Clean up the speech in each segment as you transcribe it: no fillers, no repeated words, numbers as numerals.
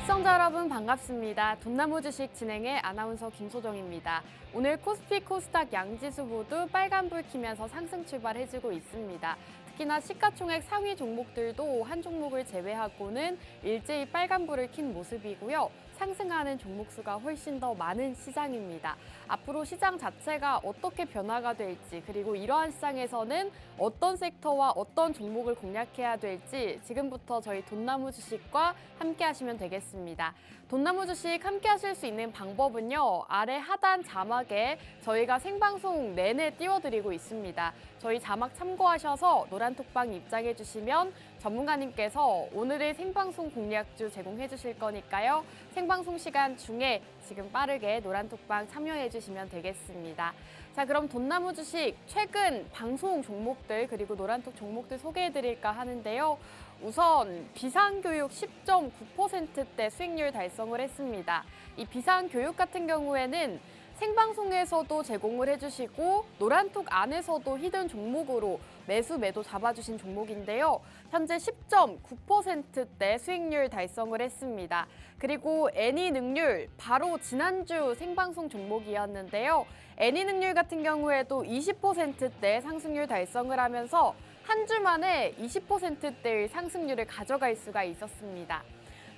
시청자 여러분 반갑습니다. 돈나무 주식 진행의 아나운서 김소정입니다. 오늘 코스피, 코스닥 양지수 모두 빨간불 켜면서 상승 출발해주고 있습니다. 특히나 시가총액 상위 종목들도 한 종목을 제외하고는 일제히 빨간불을 킨 모습이고요. 상승하는 종목 수가 훨씬 더 많은 시장입니다. 앞으로 시장 자체가 어떻게 변화가 될지, 그리고 이러한 시장에서는 어떤 섹터와 어떤 종목을 공략해야 될지 지금부터 저희 돈나무 주식과 함께 하시면 되겠습니다. 돈나무 주식 함께 하실 수 있는 방법은요. 아래 하단 자막에 저희가 생방송 내내 띄워드리고 있습니다. 저희 자막 참고하셔서 노란톡방 입장해 주시면 전문가님께서 오늘의 생방송 공략주 제공해 주실 거니까요. 생방송 시간 중에 지금 빠르게 노란톡방 참여해 주시면 되겠습니다. 자, 그럼 돈나무 주식 최근 방송 종목들 그리고 노란톡 종목들 소개해 드릴까 하는데요. 우선 비상교육 10.9%대 수익률 달성을 했습니다. 이 비상교육 같은 경우에는 생방송에서도 제공을 해주시고 노란톡 안에서도 히든 종목으로 매수 매도 잡아주신 종목인데요. 현재 10.9%대 수익률 달성을 했습니다. 그리고 애니능률 바로 지난주 생방송 종목이었는데요. 애니능률 같은 경우에도 20%대 상승률 달성을 하면서 한 주 만에 20%대의 상승률을 가져갈 수가 있었습니다.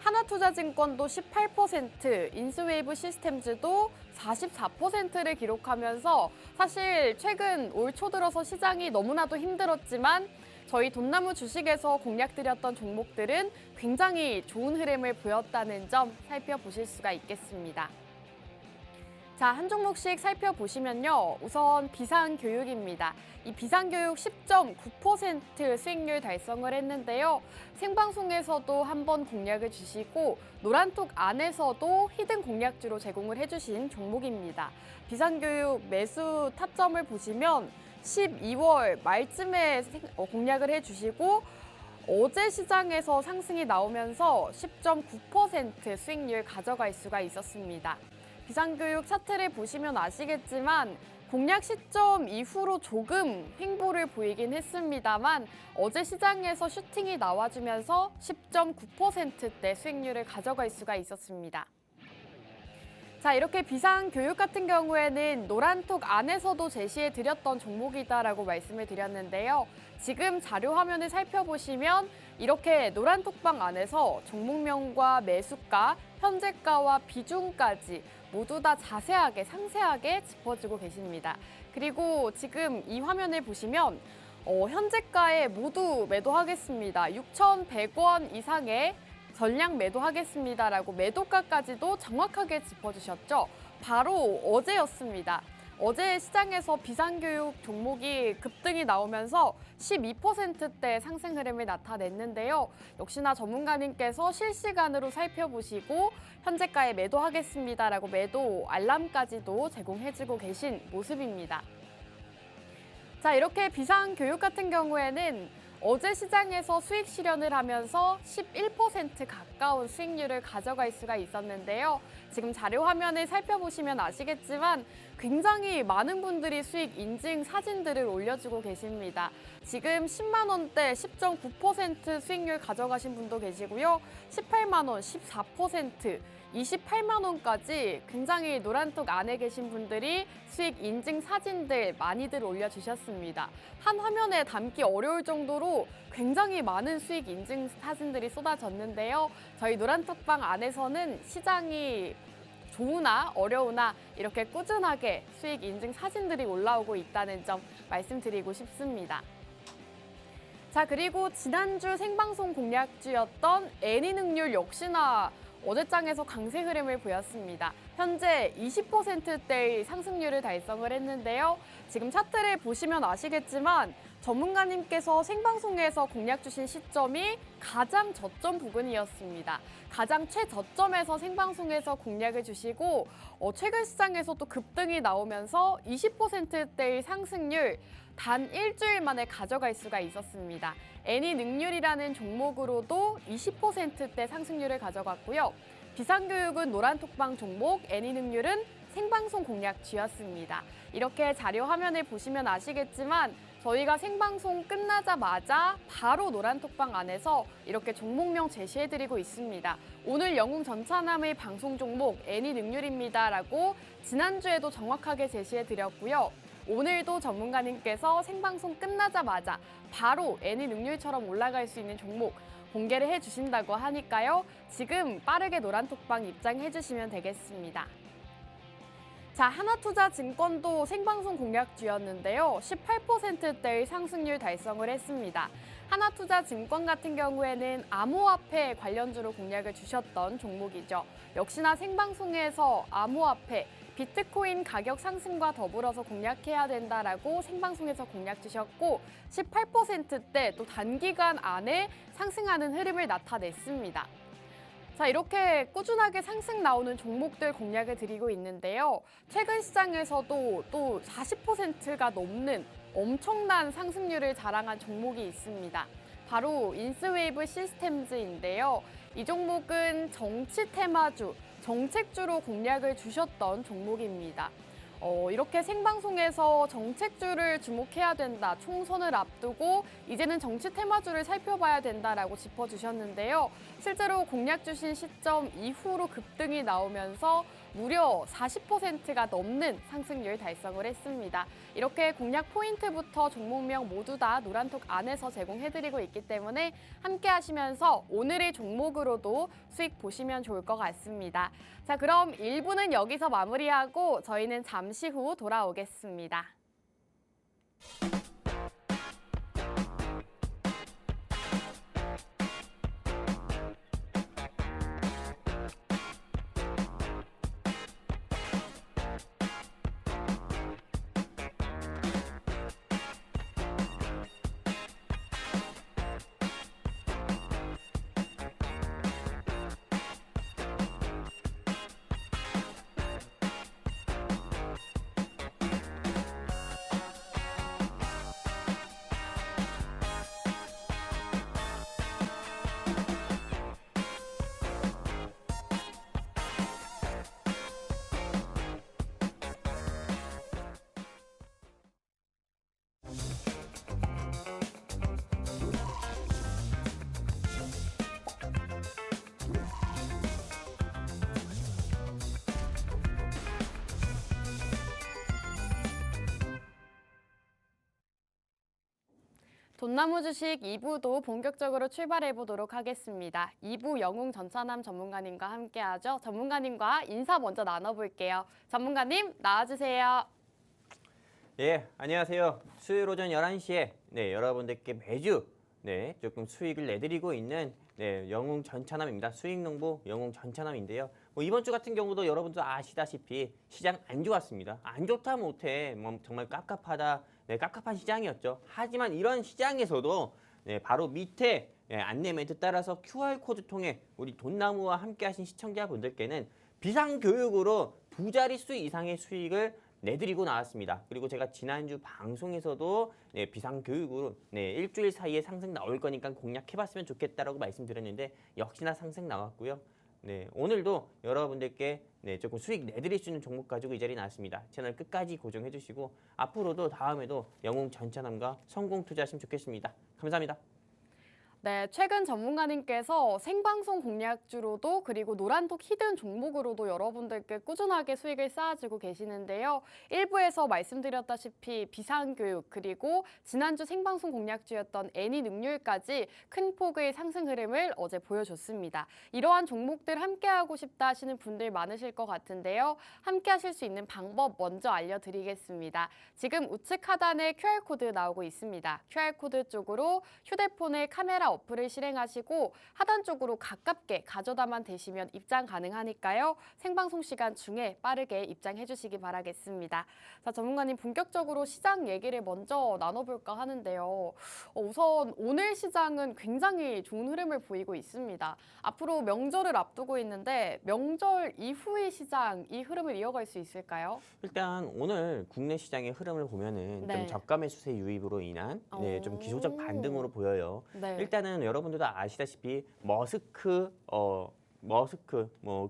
하나투자증권도 18%, 인스웨이브 시스템즈도 44%를 기록하면서 사실 최근 올 초 들어서 시장이 너무나도 힘들었지만 저희 돈나무 주식에서 공략드렸던 종목들은 굉장히 좋은 흐름을 보였다는 점 살펴보실 수가 있겠습니다. 자, 한 종목씩 살펴보시면요. 우선 비상교육입니다. 이 비상교육 10.9% 수익률 달성을 했는데요. 생방송에서도 한번 공략을 주시고 노란톡 안에서도 히든 공략주로 제공을 해주신 종목입니다. 비상교육 매수 타점을 보시면 12월 말쯤에 공략을 해주시고 어제 시장에서 상승이 나오면서 10.9% 수익률 가져갈 수가 있었습니다. 비상교육 차트를 보시면 아시겠지만 공략 시점 이후로 조금 횡보를 보이긴 했습니다만 어제 시장에서 슈팅이 나와주면서 10.9%대 수익률을 가져갈 수가 있었습니다. 자, 이렇게 비상교육 같은 경우에는 노란톡 안에서도 제시해드렸던 종목이다라고 말씀을 드렸는데요. 지금 자료 화면을 살펴보시면 이렇게 노란톡방 안에서 종목명과 매수가, 현재가와 비중까지 모두 다 자세하게 상세하게 짚어주고 계십니다. 그리고 지금 이 화면을 보시면 현재가에 모두 매도하겠습니다. 6,100원 이상의 전량 매도하겠습니다라고 매도가까지도 정확하게 짚어주셨죠. 바로 어제였습니다. 어제 시장에서 비상교육 종목이 급등이 나오면서 12%대 상승 흐름을 나타냈는데요. 역시나 전문가님께서 실시간으로 살펴보시고 현재가에 매도하겠습니다라고 매도 알람까지도 제공해주고 계신 모습입니다. 자, 이렇게 비상교육 같은 경우에는 어제 시장에서 수익 실현을 하면서 11% 가까운 수익률을 가져갈 수가 있었는데요. 지금 자료 화면을 살펴보시면 아시겠지만 굉장히 많은 분들이 수익 인증 사진들을 올려주고 계십니다. 지금 10만 원대 10.9% 수익률 가져가신 분도 계시고요. 18만 원 14%, 28만 원까지 굉장히 노란톡 안에 계신 분들이 수익 인증 사진들 많이들 올려주셨습니다. 한 화면에 담기 어려울 정도로 굉장히 많은 수익 인증 사진들이 쏟아졌는데요. 저희 노란톡방 안에서는 시장이 좋으나 어려우나 이렇게 꾸준하게 수익 인증 사진들이 올라오고 있다는 점 말씀드리고 싶습니다. 자, 그리고 지난주 생방송 공략주였던 애니능률 역시나 어제장에서 강세 흐름을 보였습니다. 현재 20%대의 상승률을 달성을 했는데요. 지금 차트를 보시면 아시겠지만 전문가님께서 생방송에서 공략 주신 시점이 가장 저점 부근이었습니다. 가장 최저점에서 생방송에서 공략을 주시고 최근 시장에서도 급등이 나오면서 20%대의 상승률 단 일주일 만에 가져갈 수가 있었습니다. 애니능률이라는 종목으로도 20%대 상승률을 가져갔고요. 비상교육은 노란톡방 종목, 애니능률은 생방송 공략주였습니다. 이렇게 자료 화면을 보시면 아시겠지만 저희가 생방송 끝나자마자 바로 노란톡방 안에서 이렇게 종목명 제시해드리고 있습니다. 오늘 영웅 전차남의 방송 종목 애니 능률입니다라고 지난주에도 정확하게 제시해드렸고요. 오늘도 전문가님께서 생방송 끝나자마자 바로 애니 능률처럼 올라갈 수 있는 종목 공개를 해주신다고 하니까요. 지금 빠르게 노란톡방 입장해주시면 되겠습니다. 자, 하나투자증권도 생방송 공략주였는데요. 18%대의 상승률 달성을 했습니다. 하나투자증권 같은 경우에는 암호화폐 관련주로 공략을 주셨던 종목이죠. 역시나 생방송에서 암호화폐, 비트코인 가격 상승과 더불어서 공략해야 된다라고 생방송에서 공략 주셨고 18%대 또 단기간 안에 상승하는 흐름을 나타냈습니다. 자, 이렇게 꾸준하게 상승 나오는 종목들 공략을 드리고 있는데요. 최근 시장에서도 또 40%가 넘는 엄청난 상승률을 자랑한 종목이 있습니다. 바로 인스웨이브 시스템즈인데요. 이 종목은 정치 테마주, 정책주로 공략을 주셨던 종목입니다. 이렇게 생방송에서 정책주를 주목해야 된다, 총선을 앞두고 이제는 정치 테마주를 살펴봐야 된다라고 짚어주셨는데요. 실제로 공략 주신 시점 이후로 급등이 나오면서 무려 40%가 넘는 상승률 달성을 했습니다. 이렇게 공략 포인트부터 종목명 모두 다 노란톡 안에서 제공해드리고 있기 때문에 함께 하시면서 오늘의 종목으로도 수익 보시면 좋을 것 같습니다. 자, 그럼 1부는 여기서 마무리하고 저희는 잠시 후 돌아오겠습니다. 돈나무 주식 2부도 본격적으로 출발해 보도록 하겠습니다. 2부 영웅 전차남 전문가님과 함께하죠. 전문가님과 인사 먼저 나눠볼게요. 전문가님 나와주세요. 예, 안녕하세요. 수요일 오전 11시에 여러분들께 매주 조금 수익을 내드리고 있는 영웅 전차남입니다. 수익농부 영웅 전차남인데요. 이번 주 같은 경우도 여러분도 아시다시피 시장 안 좋았습니다. 안 좋다 못해 정말 깝깝하다. 깝깝한 시장이었죠. 하지만 이런 시장에서도 바로 밑에 안내 멘트 따라서 QR코드 통해 우리 돈나무와 함께 하신 시청자분들께는 비상교육으로 2자릿수 이상의 수익을 내드리고 나왔습니다. 그리고 제가 지난주 방송에서도 비상교육으로 일주일 사이에 상승 나올 거니까 공략해봤으면 좋겠다라고 말씀드렸는데 역시나 상승 나왔고요. 오늘도 여러분들께 조금 수익 내드릴 수 있는 종목 가지고 이 자리에 나왔습니다. 채널 끝까지 고정해 주시고 앞으로도 다음에도 영웅 전차남과 성공 투자하시면 좋겠습니다. 감사합니다. 네, 최근 전문가님께서 생방송 공략주로도 그리고 노란톡 히든 종목으로도 여러분들께 꾸준하게 수익을 쌓아주고 계시는데요. 1부에서 말씀드렸다시피 비상교육 그리고 지난주 생방송 공략주였던 애니 능률까지 큰 폭의 상승 흐름을 어제 보여줬습니다. 이러한 종목들 함께하고 싶다 하시는 분들 많으실 것 같은데요. 함께하실 수 있는 방법 먼저 알려드리겠습니다. 지금 우측 하단에 QR코드 나오고 있습니다. QR코드 쪽으로 휴대폰의 카메라 어플을 실행하시고 하단 쪽으로 가깝게 가져다만 대시면 입장 가능하니까요. 생방송 시간 중에 빠르게 입장해 주시기 바라겠습니다. 자, 전문가님 본격적으로 시장 얘기를 먼저 나눠볼까 하는데요. 우선 오늘 시장은 굉장히 좋은 흐름을 보이고 있습니다. 앞으로 명절을 앞두고 있는데 명절 이후의 시장 이 흐름을 이어갈 수 있을까요? 일단 오늘 국내 시장의 흐름을 보면은 좀 저가 매수세 유입으로 인한 좀 기술적 반등으로 보여요. 일단은 여러분들도 아시다시피 머스크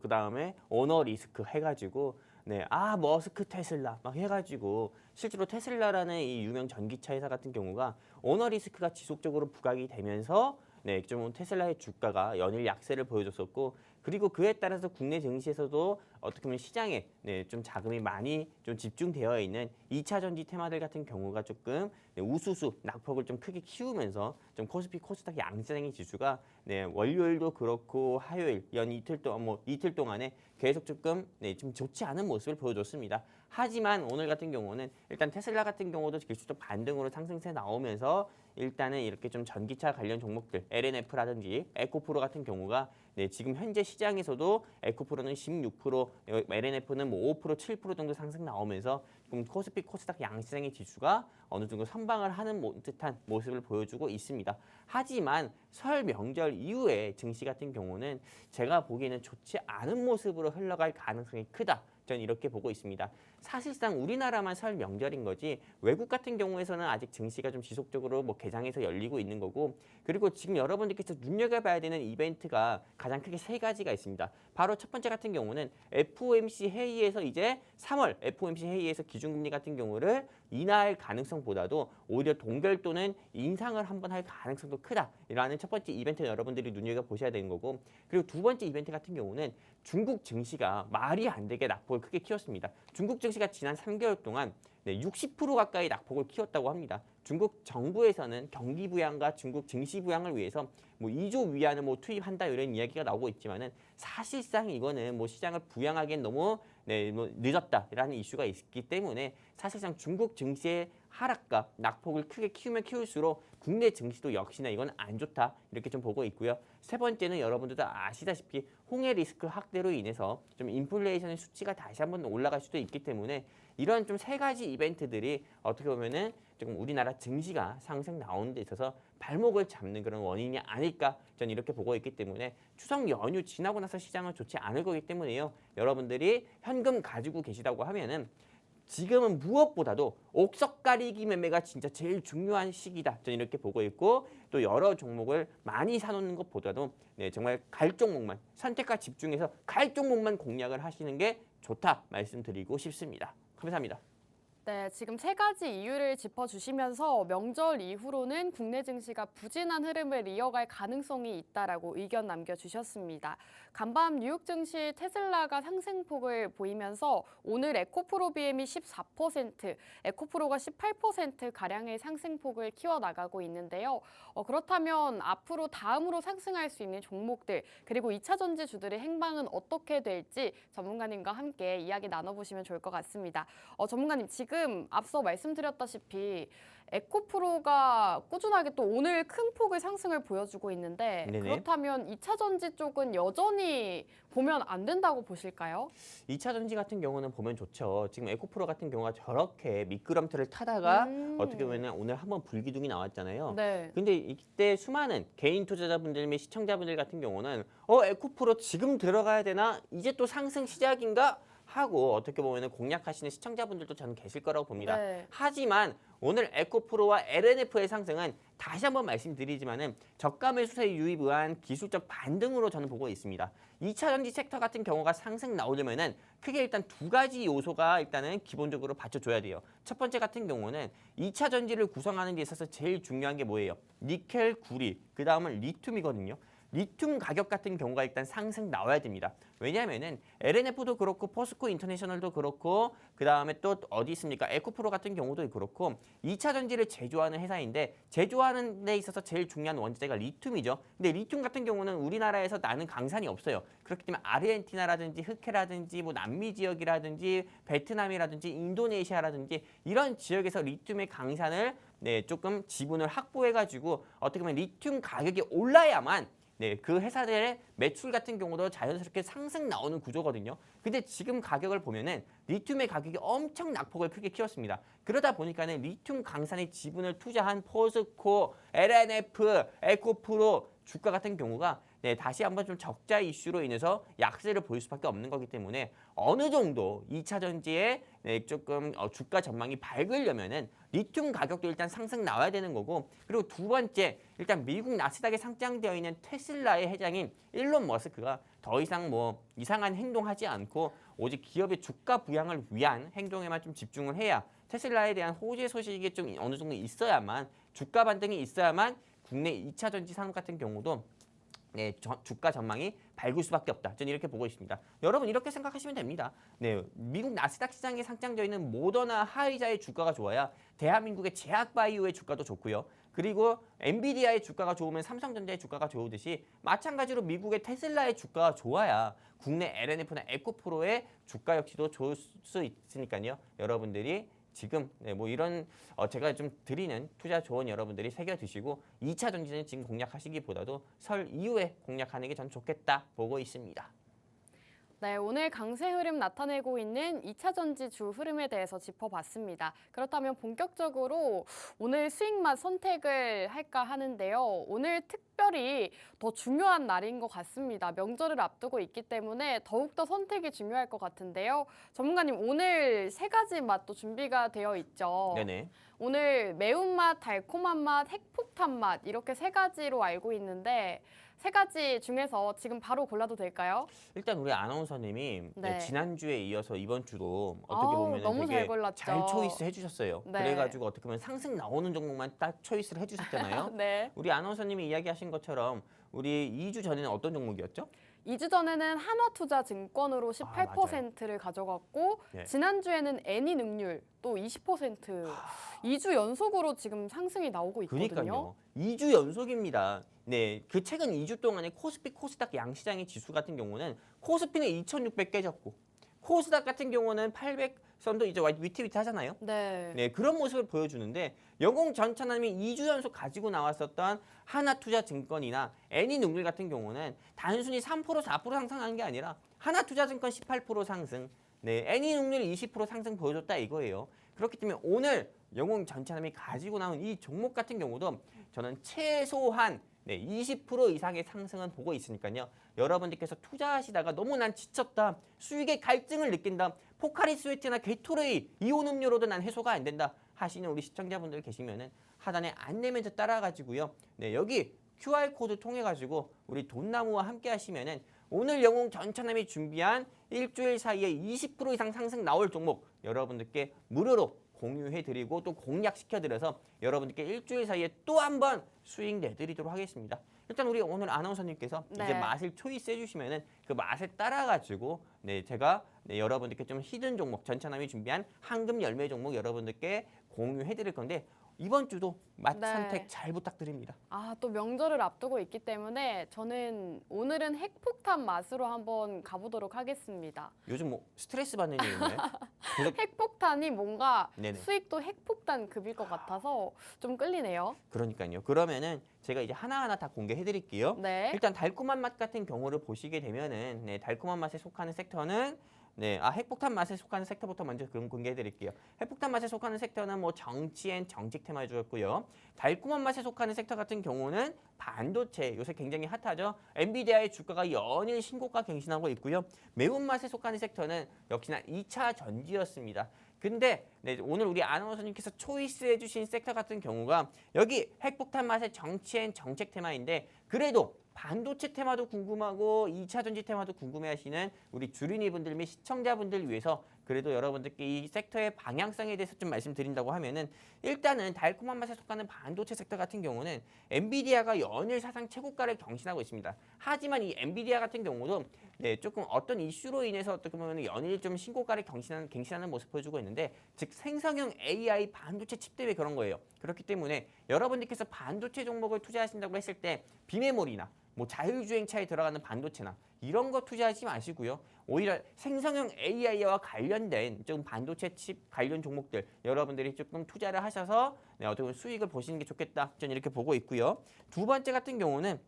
그다음에 오너 리스크 해가지고 네, 머스크 테슬라 막 해가지고 실제로 테슬라라는 이 유명 전기차 회사 같은 경우가 오너 리스크가 지속적으로 부각이 되면서 네, 좀 테슬라의 주가가 연일 약세를 보여줬었고 그리고 그에 따라서 국내 증시에서도 어떻게 보면 시장에 네, 좀 자금이 많이 좀 집중되어 있는 2차 전지 테마들 같은 경우가 조금 네, 우수수 낙폭을 좀 크게 키우면서 좀 코스피 코스닥 양시장의 지수가 네, 월요일도 그렇고 화요일 연 이틀 동안에 계속 조금 네, 좀 좋지 않은 모습을 보여줬습니다. 하지만 오늘 같은 경우는 일단 테슬라 같은 경우도 기술적 반등으로 상승세 나오면서 일단은 이렇게 좀 전기차 관련 종목들 LNF라든지 에코프로 같은 경우가 네, 지금 현재 시장에서도 에코프로는 16%, LNF는 뭐 5%, 7% 정도 상승 나오면서 지금 코스피 코스닥 양시장의 지수가 어느 정도 선방을 하는 듯한 모습을 보여주고 있습니다. 하지만 설 명절 이후에 증시 같은 경우는 제가 보기에는 좋지 않은 모습으로 흘러갈 가능성이 크다. 저는 이렇게 보고 있습니다. 사실상 우리나라만 설 명절인 거지 외국 같은 경우에서는 아직 증시가 좀 지속적으로 뭐 개장해서 열리고 있는 거고 그리고 지금 여러분들께서 눈여겨봐야 되는 이벤트가 가장 크게 세 가지가 있습니다. 바로 첫 번째 같은 경우는 FOMC 회의에서 이제 3월 FOMC 회의에서 기준금리 같은 경우를 인하할 가능성보다도 오히려 동결 또는 인상을 한번 할 가능성도 크다라는 첫 번째 이벤트 여러분들이 눈여겨보셔야 되는 거고 그리고 두 번째 이벤트 같은 경우는 중국 증시가 말이 안 되게 낙폭을 크게 키웠습니다. 중국 증시가 지난 3개월 동안 60% 가까이 낙폭을 키웠다고 합니다. 중국 정부에서는 경기 부양과 중국 증시 부양을 위해서 뭐 2조 위안을 뭐 투입한다 이런 이야기가 나오고 있지만은 사실상 이거는 뭐 시장을 부양하기엔 너무 뭐 늦었다라는 이슈가 있기 때문에 사실상 중국 증시의 하락과 낙폭을 크게 키우면 키울수록 국내 증시도 역시나 이건 안 좋다 이렇게 좀 보고 있고요. 세 번째는 여러분들도 아시다시피 홍해 리스크 확대로 인해서 좀 인플레이션의 수치가 다시 한번 올라갈 수도 있기 때문에 이런 좀 세 가지 이벤트들이 어떻게 보면은 조금 우리나라 증시가 상승 나오는 데 있어서 발목을 잡는 그런 원인이 아닐까 저는 이렇게 보고 있기 때문에 추석 연휴 지나고 나서 시장은 좋지 않을 거기 때문에요. 여러분들이 현금 가지고 계시다고 하면은 지금은 무엇보다도 옥석 가리기 매매가 진짜 제일 중요한 시기다. 저는 이렇게 보고 있고 또 여러 종목을 많이 사놓는 것보다도 네, 정말 갈 종목만 선택과 집중해서 갈 종목만 공략을 하시는 게 좋다 말씀드리고 싶습니다. 감사합니다. 네, 지금 세 가지 이유를 짚어주시면서 명절 이후로는 국내 증시가 부진한 흐름을 이어갈 가능성이 있다라고 의견 남겨주셨습니다. 간밤 뉴욕 증시 테슬라가 상승폭을 보이면서 오늘 에코프로 BM이 14%, 에코프로가 18%가량의 상승폭을 키워나가고 있는데요. 그렇다면 앞으로 다음으로 상승할 수 있는 종목들 그리고 2차 전지주들의 행방은 어떻게 될지 전문가님과 함께 이야기 나눠보시면 좋을 것 같습니다. 전문가님, 지금 앞서 말씀드렸다시피 에코프로가 꾸준하게 또 오늘 큰 폭의 상승을 보여주고 있는데 네네. 그렇다면 2차 전지 쪽은 여전히 보면 안 된다고 보실까요? 2차 전지 같은 경우는 보면 좋죠. 지금 에코프로 같은 경우가 저렇게 미끄럼틀을 타다가 어떻게 보면 오늘 한번 불기둥이 나왔잖아요. 네. 근데 이때 수많은 개인 투자자분들 및 시청자분들 같은 경우는 에코프로 지금 들어가야 되나? 이제 또 상승 시작인가? 하고 어떻게 보면 공략하시는 시청자분들도 저는 계실 거라고 봅니다. 네. 하지만 오늘 에코프로와 LNF의 상승은 다시 한번 말씀드리지만은 저가 매수세 유입 의한 기술적 반등으로 저는 보고 있습니다. 2차 전지 섹터 같은 경우가 상승 나오려면은 크게 일단 두 가지 요소가 일단은 기본적으로 받쳐줘야 돼요. 첫 번째 같은 경우는 2차 전지를 구성하는 데 있어서 제일 중요한 게 뭐예요? 니켈, 구리, 그 다음은 리튬이거든요. 리튬 가격 같은 경우가 일단 상승 나와야 됩니다. 왜냐하면은 LNF도 그렇고 포스코 인터내셔널도 그렇고 그 다음에 또 어디 있습니까? 에코프로 같은 경우도 그렇고 2차 전지를 제조하는 회사인데 제조하는 데 있어서 제일 중요한 원재가 리튬이죠. 근데 리튬 같은 경우는 우리나라에서 나는 강산이 없어요. 그렇기 때문에 아르헨티나라든지 흑해라든지 뭐 남미 지역이라든지 베트남이라든지 인도네시아라든지 이런 지역에서 리튬의 강산을 조금 지분을 확보해가지고 어떻게 보면 리튬 가격이 올라야만 그 회사들의 매출 같은 경우도 자연스럽게 상승 나오는 구조거든요. 근데 지금 가격을 보면은 리튬의 가격이 엄청 낙폭을 크게 키웠습니다. 그러다 보니까는 리튬 강산에 지분을 투자한 포스코, LNF, 에코프로 주가 같은 경우가 네, 다시 한번 좀 적자 이슈로 인해서 약세를 보일 수밖에 없는 거기 때문에 어느 정도 2차 전지에 네, 조금 주가 전망이 밝으려면은 리튬 가격도 일단 상승 나와야 되는 거고, 그리고 두 번째 일단 미국 나스닥에 상장되어 있는 테슬라의 회장인 일론 머스크가 더 이상 뭐 이상한 행동하지 않고 오직 기업의 주가 부양을 위한 행동에만 좀 집중을 해야, 테슬라에 대한 호재 소식이 좀 어느 정도 있어야만, 주가 반등이 있어야만 국내 2차 전지 산업 같은 경우도 네, 주가 전망이 밝을 수밖에 없다. 저는 이렇게 보고 있습니다. 여러분 이렇게 생각하시면 됩니다. 네, 미국 나스닥 시장에 상장되어 있는 모더나 하이자의 주가가 좋아야 대한민국의 제약바이오의 주가도 좋고요. 그리고 엔비디아의 주가가 좋으면 삼성전자의 주가가 좋으듯이 마찬가지로 미국의 테슬라의 주가가 좋아야 국내 LNF나 에코프로의 주가 역시도 좋을 수 있으니까요. 여러분들이 지금 네, 뭐 이런 제가 좀 드리는 투자 조언 여러분들이 새겨 드시고 2차 전지는 지금 공략하시기보다도 설 이후에 공략하는 게 전 좋겠다 보고 있습니다. 네, 오늘 강세 흐름 나타내고 있는 2차 전지 주 흐름에 대해서 짚어봤습니다. 그렇다면 본격적으로 오늘 수익맛 선택을 할까 하는데요. 오늘 특별히 더 중요한 날인 것 같습니다. 명절을 앞두고 있기 때문에 더욱더 선택이 중요할 것 같은데요. 전문가님, 오늘 세 가지 맛도 준비가 되어 있죠. 네네. 오늘 매운맛, 달콤한 맛, 핵폭탄 맛 이렇게 세 가지로 알고 있는데 세 가지 중에서 지금 바로 골라도 될까요? 일단 우리 아나운서님이 네. 지난주에 이어서 이번 주도 어떻게 아우, 보면 너무 되게 잘 골랐죠. 잘 초이스 해주셨어요. 네. 그래가지고 어떻게 보면 상승 나오는 종목만 딱 초이스를 해주셨잖아요. 네. 우리 아나운서님이 이야기하신 것처럼 우리 2주 전에는 어떤 종목이었죠? 2주 전에는 한화투자증권으로 18%를 가져갔고 네. 지난주에는 애니능률 또 20%. 2주 연속으로 지금 상승이 나오고 있거든요. 그러니까요. 2주 연속입니다. 네, 그 최근 2주 동안에 코스피, 코스닥 양시장의 지수 같은 경우는 코스피는 2,600 깨졌고 코스닥 같은 경우는 800선도 이제 위태위태 하잖아요. 네. 네, 그런 모습을 보여주는데 영웅 전차남이 2주 연속 가지고 나왔었던 하나투자증권이나 애니능률 같은 경우는 단순히 3% 4% 상승하는 게 아니라 하나투자증권 18% 상승, 네, 애니능률 20% 상승 보여줬다 이거예요. 그렇기 때문에 오늘 영웅 전차남이 가지고 나온 이 종목 같은 경우도 저는 최소한 20% 이상의 상승은 보고 있으니까요. 여러분들께서 투자하시다가 너무 난 지쳤다, 수익의 갈증을 느낀다, 포카리 스웨트나 게토레이, 이온 음료로도 난 해소가 안 된다 하시는 우리 시청자분들 계시면은 하단에 안내멘트 따라가지고요. 네, 여기 QR코드 통해가지고 우리 돈나무와 함께 하시면은 오늘 영웅 전차남이 준비한 일주일 사이에 20% 이상 상승 나올 종목 여러분들께 무료로 공유해드리고 또 공략시켜드려서 여러분들께 일주일 사이에 또 한 번 수익 내드리도록 하겠습니다. 일단 우리 오늘 아나운서님께서 네. 이제 맛을 초이스 해주시면은 그 맛에 따라가지고 제가 여러분들께 좀 히든 종목, 전차남이 준비한 황금 열매 종목 여러분들께 공유해드릴 건데 이번 주도 맛 네. 선택 잘 부탁드립니다. 아, 또 명절을 앞두고 있기 때문에 저는 오늘은 핵폭탄 맛으로 한번 가보도록 하겠습니다. 요즘 뭐 스트레스 받는 일 있나요? 핵폭탄이 뭔가 네네. 수익도 핵폭탄급일 것 같아서 좀 끌리네요. 그러니까요. 그러면은 제가 이제 하나하나 다 공개해드릴게요. 네. 일단 달콤한 맛 같은 경우를 보시게 되면은 달콤한 맛에 속하는 섹터는 핵폭탄 맛에 속하는 섹터부터 먼저 그럼 공개해드릴게요. 핵폭탄 맛에 속하는 섹터는 뭐 정치앤 정책 테마에 주었고요. 달콤한 맛에 속하는 섹터 같은 경우는 반도체, 요새 굉장히 핫하죠. 엔비디아의 주가가 연일 신고가 갱신하고 있고요. 매운맛에 속하는 섹터는 역시나 2차 전지였습니다. 근데 오늘 우리 아나운서님께서 초이스해 주신 섹터 같은 경우가 여기 핵폭탄 맛의 정치앤 정책 테마인데 그래도 반도체 테마도 궁금하고 2차 전지 테마도 궁금해하시는 우리 주린이분들 및 시청자분들 위해서 그래도 여러분들께 이 섹터의 방향성에 대해서 좀 말씀드린다고 하면은 일단은 달콤한 맛에 속하는 반도체 섹터 같은 경우는 엔비디아가 연일 사상 최고가를 경신하고 있습니다. 하지만 이 엔비디아 같은 경우도 조금 어떤 이슈로 인해서 어떻게 보면 연일 좀 신고가를 갱신하는 모습 보여주고 있는데 즉 생성형 AI 반도체 칩 때문에 그런 거예요. 그렇기 때문에 여러분들께서 반도체 종목을 투자하신다고 했을 때 비메모리나 뭐 자율주행차에 들어가는 반도체나 이런 거 투자하지 마시고요. 오히려 생성형 AI와 관련된 좀 반도체 칩 관련 종목들 여러분들이 조금 투자를 하셔서 어떻게 보면 수익을 보시는 게 좋겠다. 저는 이렇게 보고 있고요. 두 번째 같은 경우는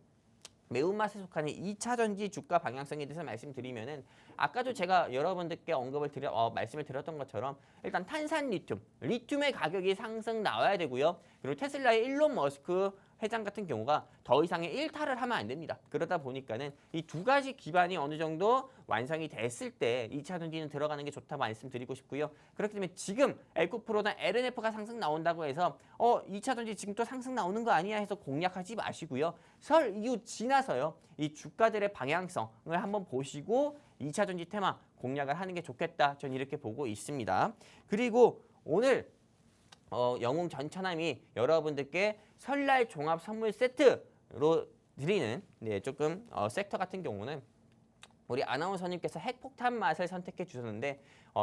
매운맛에 속하는 2차 전지 주가 방향성에 대해서 말씀드리면은 아까도 제가 여러분들께 말씀을 드렸던 것처럼 일단 탄산 리튬의 가격이 상승 나와야 되고요. 그리고 테슬라의 일론 머스크 회장 같은 경우가 더 이상의 일탈을 하면 안 됩니다. 그러다 보니까는 이 두 가지 기반이 어느 정도 완성이 됐을 때 2차 전지는 들어가는 게 좋다 말씀드리고 싶고요. 그렇기 때문에 지금 에코프로나 LNF가 상승 나온다고 해서 2차 전지 지금 또 상승 나오는 거 아니야 해서 공략하지 마시고요. 설 이후 지나서요. 이 주가들의 방향성을 한번 보시고 2차 전지 테마 공략을 하는 게 좋겠다. 저는 이렇게 보고 있습니다. 그리고 오늘 영웅 전차남이 여러분들께 설날 종합 선물 세트로 드리는 조금 섹터 같은 경우는 우리 아나운서님께서 핵폭탄 맛을 선택해 주셨는데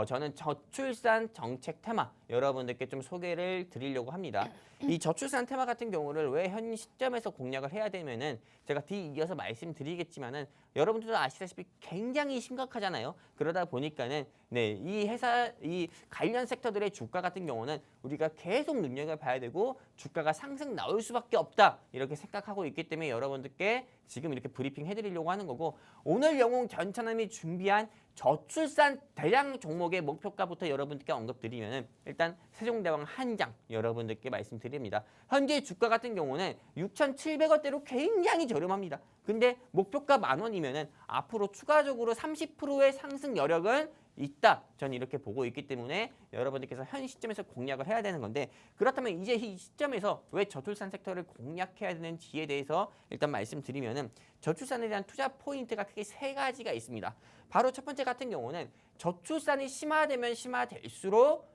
저는 저출산 정책 테마 여러분들께 좀 소개를 드리려고 합니다. 이 저출산 테마 같은 경우를 왜 현 시점에서 공략을 해야 되면은 제가 뒤이어서 말씀드리겠지만은 여러분들도 아시다시피 굉장히 심각하잖아요. 그러다 보니까는 이 관련 섹터들의 주가 같은 경우는 우리가 계속 눈여겨봐야 되고 주가가 상승 나올 수밖에 없다 이렇게 생각하고 있기 때문에 여러분들께 지금 이렇게 브리핑 해드리려고 하는 거고 오늘 영웅 전차남이 준비한 저출산 대량 종목의 목표가부터 여러분들께 언급드리면은 일단 세종대왕 한 장 여러분들께 말씀드립니다. 현재 주가 같은 경우는 6,700원대로 굉장히 저렴합니다. 근데 목표가 10,000원이면은 앞으로 추가적으로 30%의 상승 여력은 있다. 저는 이렇게 보고 있기 때문에 여러분들께서 현 시점에서 공략을 해야 되는 건데 그렇다면 이제 이 시점에서 왜 저출산 섹터를 공략해야 되는지에 대해서 일단 말씀드리면은 저출산에 대한 투자 포인트가 크게 세 가지가 있습니다. 바로 첫 번째 같은 경우는 저출산이 심화되면 심화될수록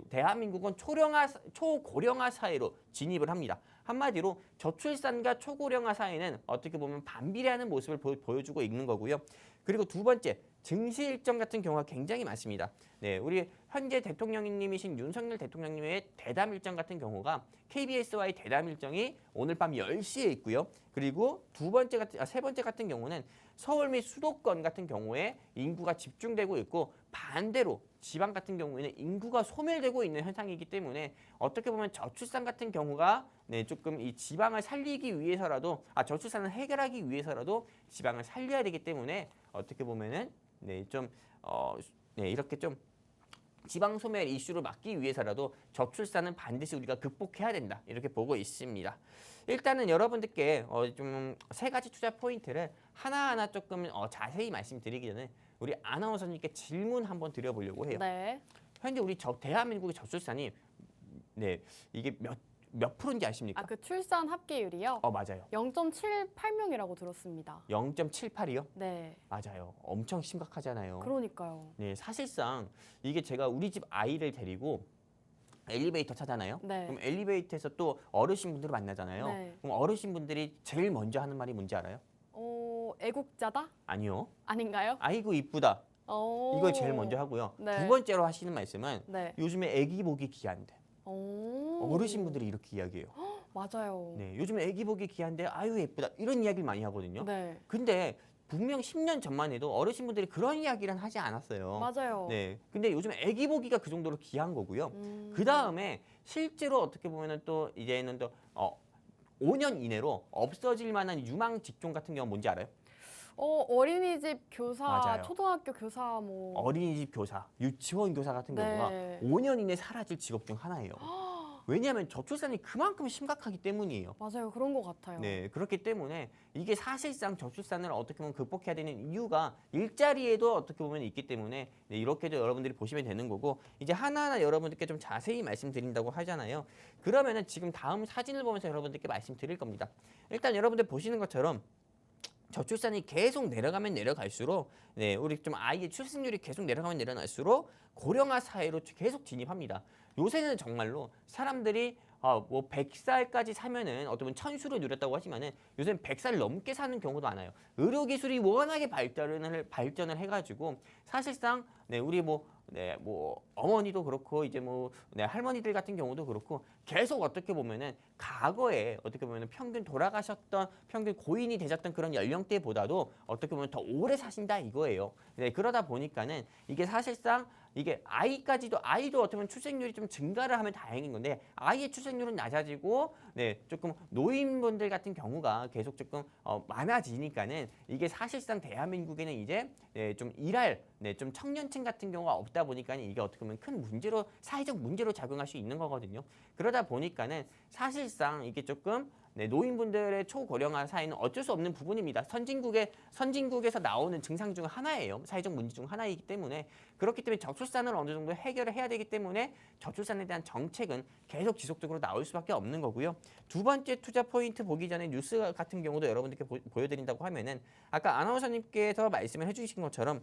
대한민국은 초고령화 사회로 진입을 합니다. 한마디로 저출산과 초고령화 사회는 어떻게 보면 반비례하는 모습을 보여주고 있는 거고요. 그리고 두 번째, 증시 일정 같은 경우가 굉장히 많습니다. 우리 현재 대통령님이신 윤석열 대통령님의 대담 일정 같은 경우가 KBS와의 대담 일정이 오늘 밤 10시에 있고요. 그리고 세 번째 같은 경우는 서울 및 수도권 같은 경우에 인구가 집중되고 있고 반대로 지방 같은 경우에는 인구가 소멸되고 있는 현상이기 때문에 어떻게 보면 저출산 같은 경우가 조금 이 지방을 살리기 위해서라도 저출산을 해결하기 위해서라도 지방을 살려야 되기 때문에 어떻게 보면은 이렇게 좀 지방 소멸 이슈를 막기 위해서라도 저출산은 반드시 우리가 극복해야 된다 이렇게 보고 있습니다. 일단은 여러분들께 좀 세 가지 투자 포인트를 하나하나 조금 자세히 말씀드리기 전에 우리 아나운서님께 질문 한번 드려보려고 해요. 네. 현재 우리 대한민국의 저출산이 이게 몇 프로인지 아십니까? 그 출산 합계율이요? 맞아요. 0.78명이라고 들었습니다. 0.78이요? 네. 맞아요. 엄청 심각하잖아요. 그러니까요. 사실상 이게 제가 우리 집 아이를 데리고 엘리베이터 타잖아요. 네. 그럼 엘리베이터에서 또 어르신분들을 만나잖아요. 네. 그럼 어르신분들이 제일 먼저 하는 말이 뭔지 알아요? 애국자다? 아니요. 아닌가요? 아이고 이쁘다. 이걸 제일 먼저 하고요. 네. 두 번째로 하시는 말씀은 네. 요즘에 애기 보기 귀한데. 어르신분들이 이렇게 이야기해요. 맞아요. 요즘에 애기 보기 귀한데 아유 예쁘다. 이런 이야기를 많이 하거든요. 네. 근데 분명 10년 전만 해도 어르신분들이 그런 이야기를 하지 않았어요. 맞아요. 근데 요즘 애기 보기가 그 정도로 귀한 거고요. 그 다음에 실제로 어떻게 보면은 또 이제는 또 5년 이내로 없어질 만한 유망 직종 같은 경우 뭔지 알아요? 어린이집 교사, 맞아요. 초등학교 교사 뭐. 어린이집 교사, 유치원 교사 같은 경우가 5년 이내 사라질 직업 중 하나예요. 왜냐하면 저출산이 그만큼 심각하기 때문이에요. 맞아요. 그런 것 같아요. 그렇기 때문에 이게 사실상 저출산을 어떻게 보면 극복해야 되는 이유가 일자리에도 어떻게 보면 있기 때문에 이렇게도 여러분들이 보시면 되는 거고 이제 하나하나 여러분들께 좀 자세히 말씀드린다고 하잖아요. 그러면은 지금 다음 사진을 보면서 여러분들께 말씀드릴 겁니다. 일단 여러분들 보시는 것처럼 저출산이 계속 내려가면 내려갈수록 우리 좀 아이의 출생률이 계속 내려가면 내려갈수록 고령화 사회로 계속 진입합니다. 요새는 정말로 사람들이 뭐 100살까지 사면은 어떻게 보면 천수를 누렸다고 하지만은 요새는 100살 넘게 사는 경우도 많아요. 의료 기술이 워낙에 발전을 해가지고 사실상 우리 뭐 어머니도 그렇고 이제 할머니들 같은 경우도 그렇고 계속 어떻게 보면은 과거에 어떻게 보면은 평균 고인이 되셨던 그런 연령대보다도 어떻게 보면 더 오래 사신다 이거예요. 그러다 보니까는 이게 사실상 이게 아이도 어떻게 보면 출생률이 좀 증가를 하면 다행인 건데 아이의 출생률은 낮아지고 조금 노인분들 같은 경우가 계속 조금 많아지니까는 이게 사실상 대한민국에는 이제 좀 일할 네, 좀 청년층 같은 경우가 없다 보니까 이게 어떻게 보면 큰 문제로 사회적 문제로 작용할 수 있는 거거든요. 그러다 보니까는 사실상 이게 조금 네, 노인분들의 초고령화 사회는 어쩔 수 없는 부분입니다. 선진국에서 나오는 증상 중 하나예요. 사회적 문제 중 하나이기 때문에 그렇기 때문에 저출산을 어느 정도 해결을 해야 되기 때문에 저출산에 대한 정책은 계속 지속적으로 나올 수밖에 없는 거고요. 두 번째 투자 포인트 보기 전에 뉴스 같은 경우도 여러분들께 보여드린다고 하면은 아까 아나운서님께서 말씀을 해주신 것처럼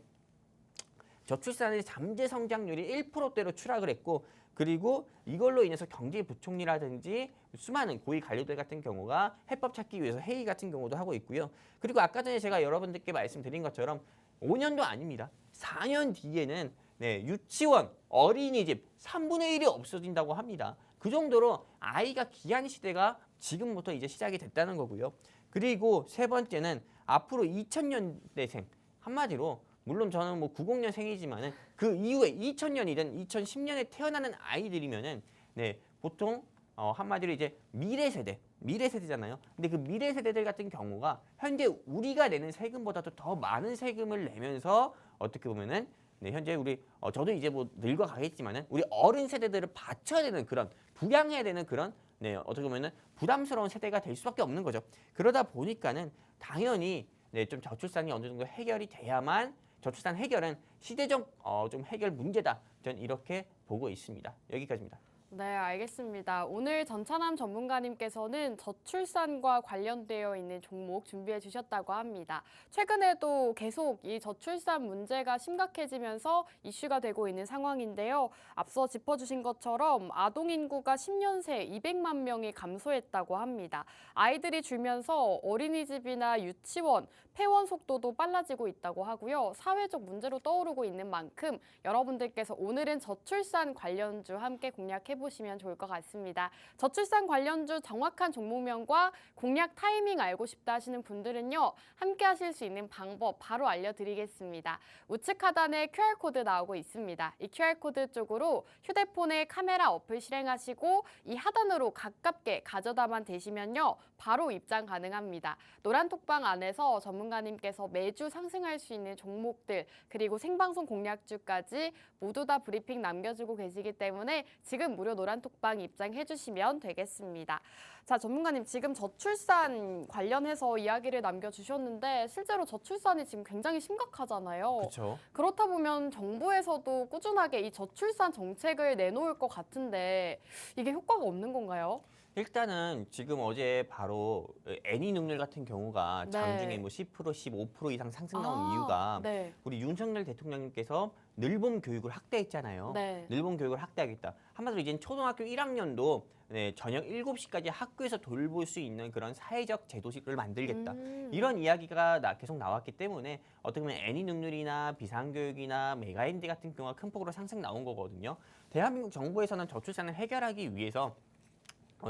저출산의 잠재 성장률이 1%대로 추락을 했고 그리고 이걸로 인해서 경제부총리라든지 수많은 고위 관료들 같은 경우가 해법 찾기 위해서 회의 같은 경우도 하고 있고요. 그리고 아까 전에 제가 여러분들께 말씀드린 것처럼 5년도 아닙니다. 4년 뒤에는 네, 유치원, 어린이집 3분의 1이 없어진다고 합니다. 그 정도로 아이가 귀한 시대가 지금부터 이제 시작이 됐다는 거고요. 그리고 세 번째는 앞으로 2000년대생 한마디로 물론 저는 뭐 90년생이지만은 그 이후에 2000년이든 2010년에 태어나는 아이들이면은 네, 보통 한마디로 이제 미래 세대잖아요. 근데 그 미래 세대들 같은 경우가 현재 우리가 내는 세금보다도 더 많은 세금을 내면서 어떻게 보면은 네, 현재 우리 저도 이제 뭐 늙어가겠지만은 우리 어른 세대들을 받쳐야 되는 그런 부양해야 되는 그런 네, 어떻게 보면은 부담스러운 세대가 될 수밖에 없는 거죠. 그러다 보니까는 당연히 네, 좀 저출산이 어느 정도 해결이 돼야만 저출산 해결은 시대적 좀 해결 문제다. 전 이렇게 보고 있습니다. 여기까지입니다. 네, 알겠습니다. 오늘 전찬함 전문가님께서는 저출산과 관련되어 있는 종목 준비해 주셨다고 합니다. 최근에도 계속 이 저출산 문제가 심각해지면서 이슈가 되고 있는 상황인데요. 앞서 짚어주신 것처럼 아동 인구가 10년 새 200만 명이 감소했다고 합니다. 아이들이 줄면서 어린이집이나 유치원, 폐원 속도도 빨라지고 있다고 하고요. 사회적 문제로 떠오르고 있는 만큼 여러분들께서 오늘은 저출산 관련주 함께 공략해 보시면 좋을 것 같습니다. 저출산 관련주 정확한 종목명과 공략 타이밍 알고 싶다 하시는 분들은요. 함께 하실 수 있는 방법 바로 알려드리겠습니다. 우측 하단에 QR코드 나오고 있습니다. 이 QR코드 쪽으로 휴대폰에 카메라 어플 실행하시고 이 하단으로 가깝게 가져다만 대시면요. 바로 입장 가능합니다. 노란 톡방 안에서 전문가님께서 매주 상승할 수 있는 종목들 그리고 생방송 공략주까지 모두 다 브리핑 남겨주고 계시기 때문에 지금 무료 노란 톡방 입장해 주시면 되겠습니다. 자, 전문가님 지금 저출산 관련해서 이야기를 남겨주셨는데 실제로 저출산이 지금 굉장히 심각하잖아요. 그렇죠. 그렇다 보면 정부에서도 꾸준하게 이 저출산 정책을 내놓을 것 같은데 이게 효과가 없는 건가요? 일단은 지금 어제 바로 애니 능률 같은 경우가 네. 장중에 뭐 10%, 15% 이상 상승 나온 이유가 네. 우리 윤석열 대통령님께서 늘봄 교육을 확대했잖아요. 네. 늘봄 교육을 확대하겠다. 한마디로 이제는 초등학교 1학년도 네, 저녁 7시까지 학교에서 돌볼 수 있는 그런 사회적 제도를 만들겠다. 이런 이야기가 계속 나왔기 때문에 어떻게 보면 애니 능률이나 비상교육이나 메가엔드 같은 경우가 큰 폭으로 상승 나온 거거든요. 대한민국 정부에서는 저출산을 해결하기 위해서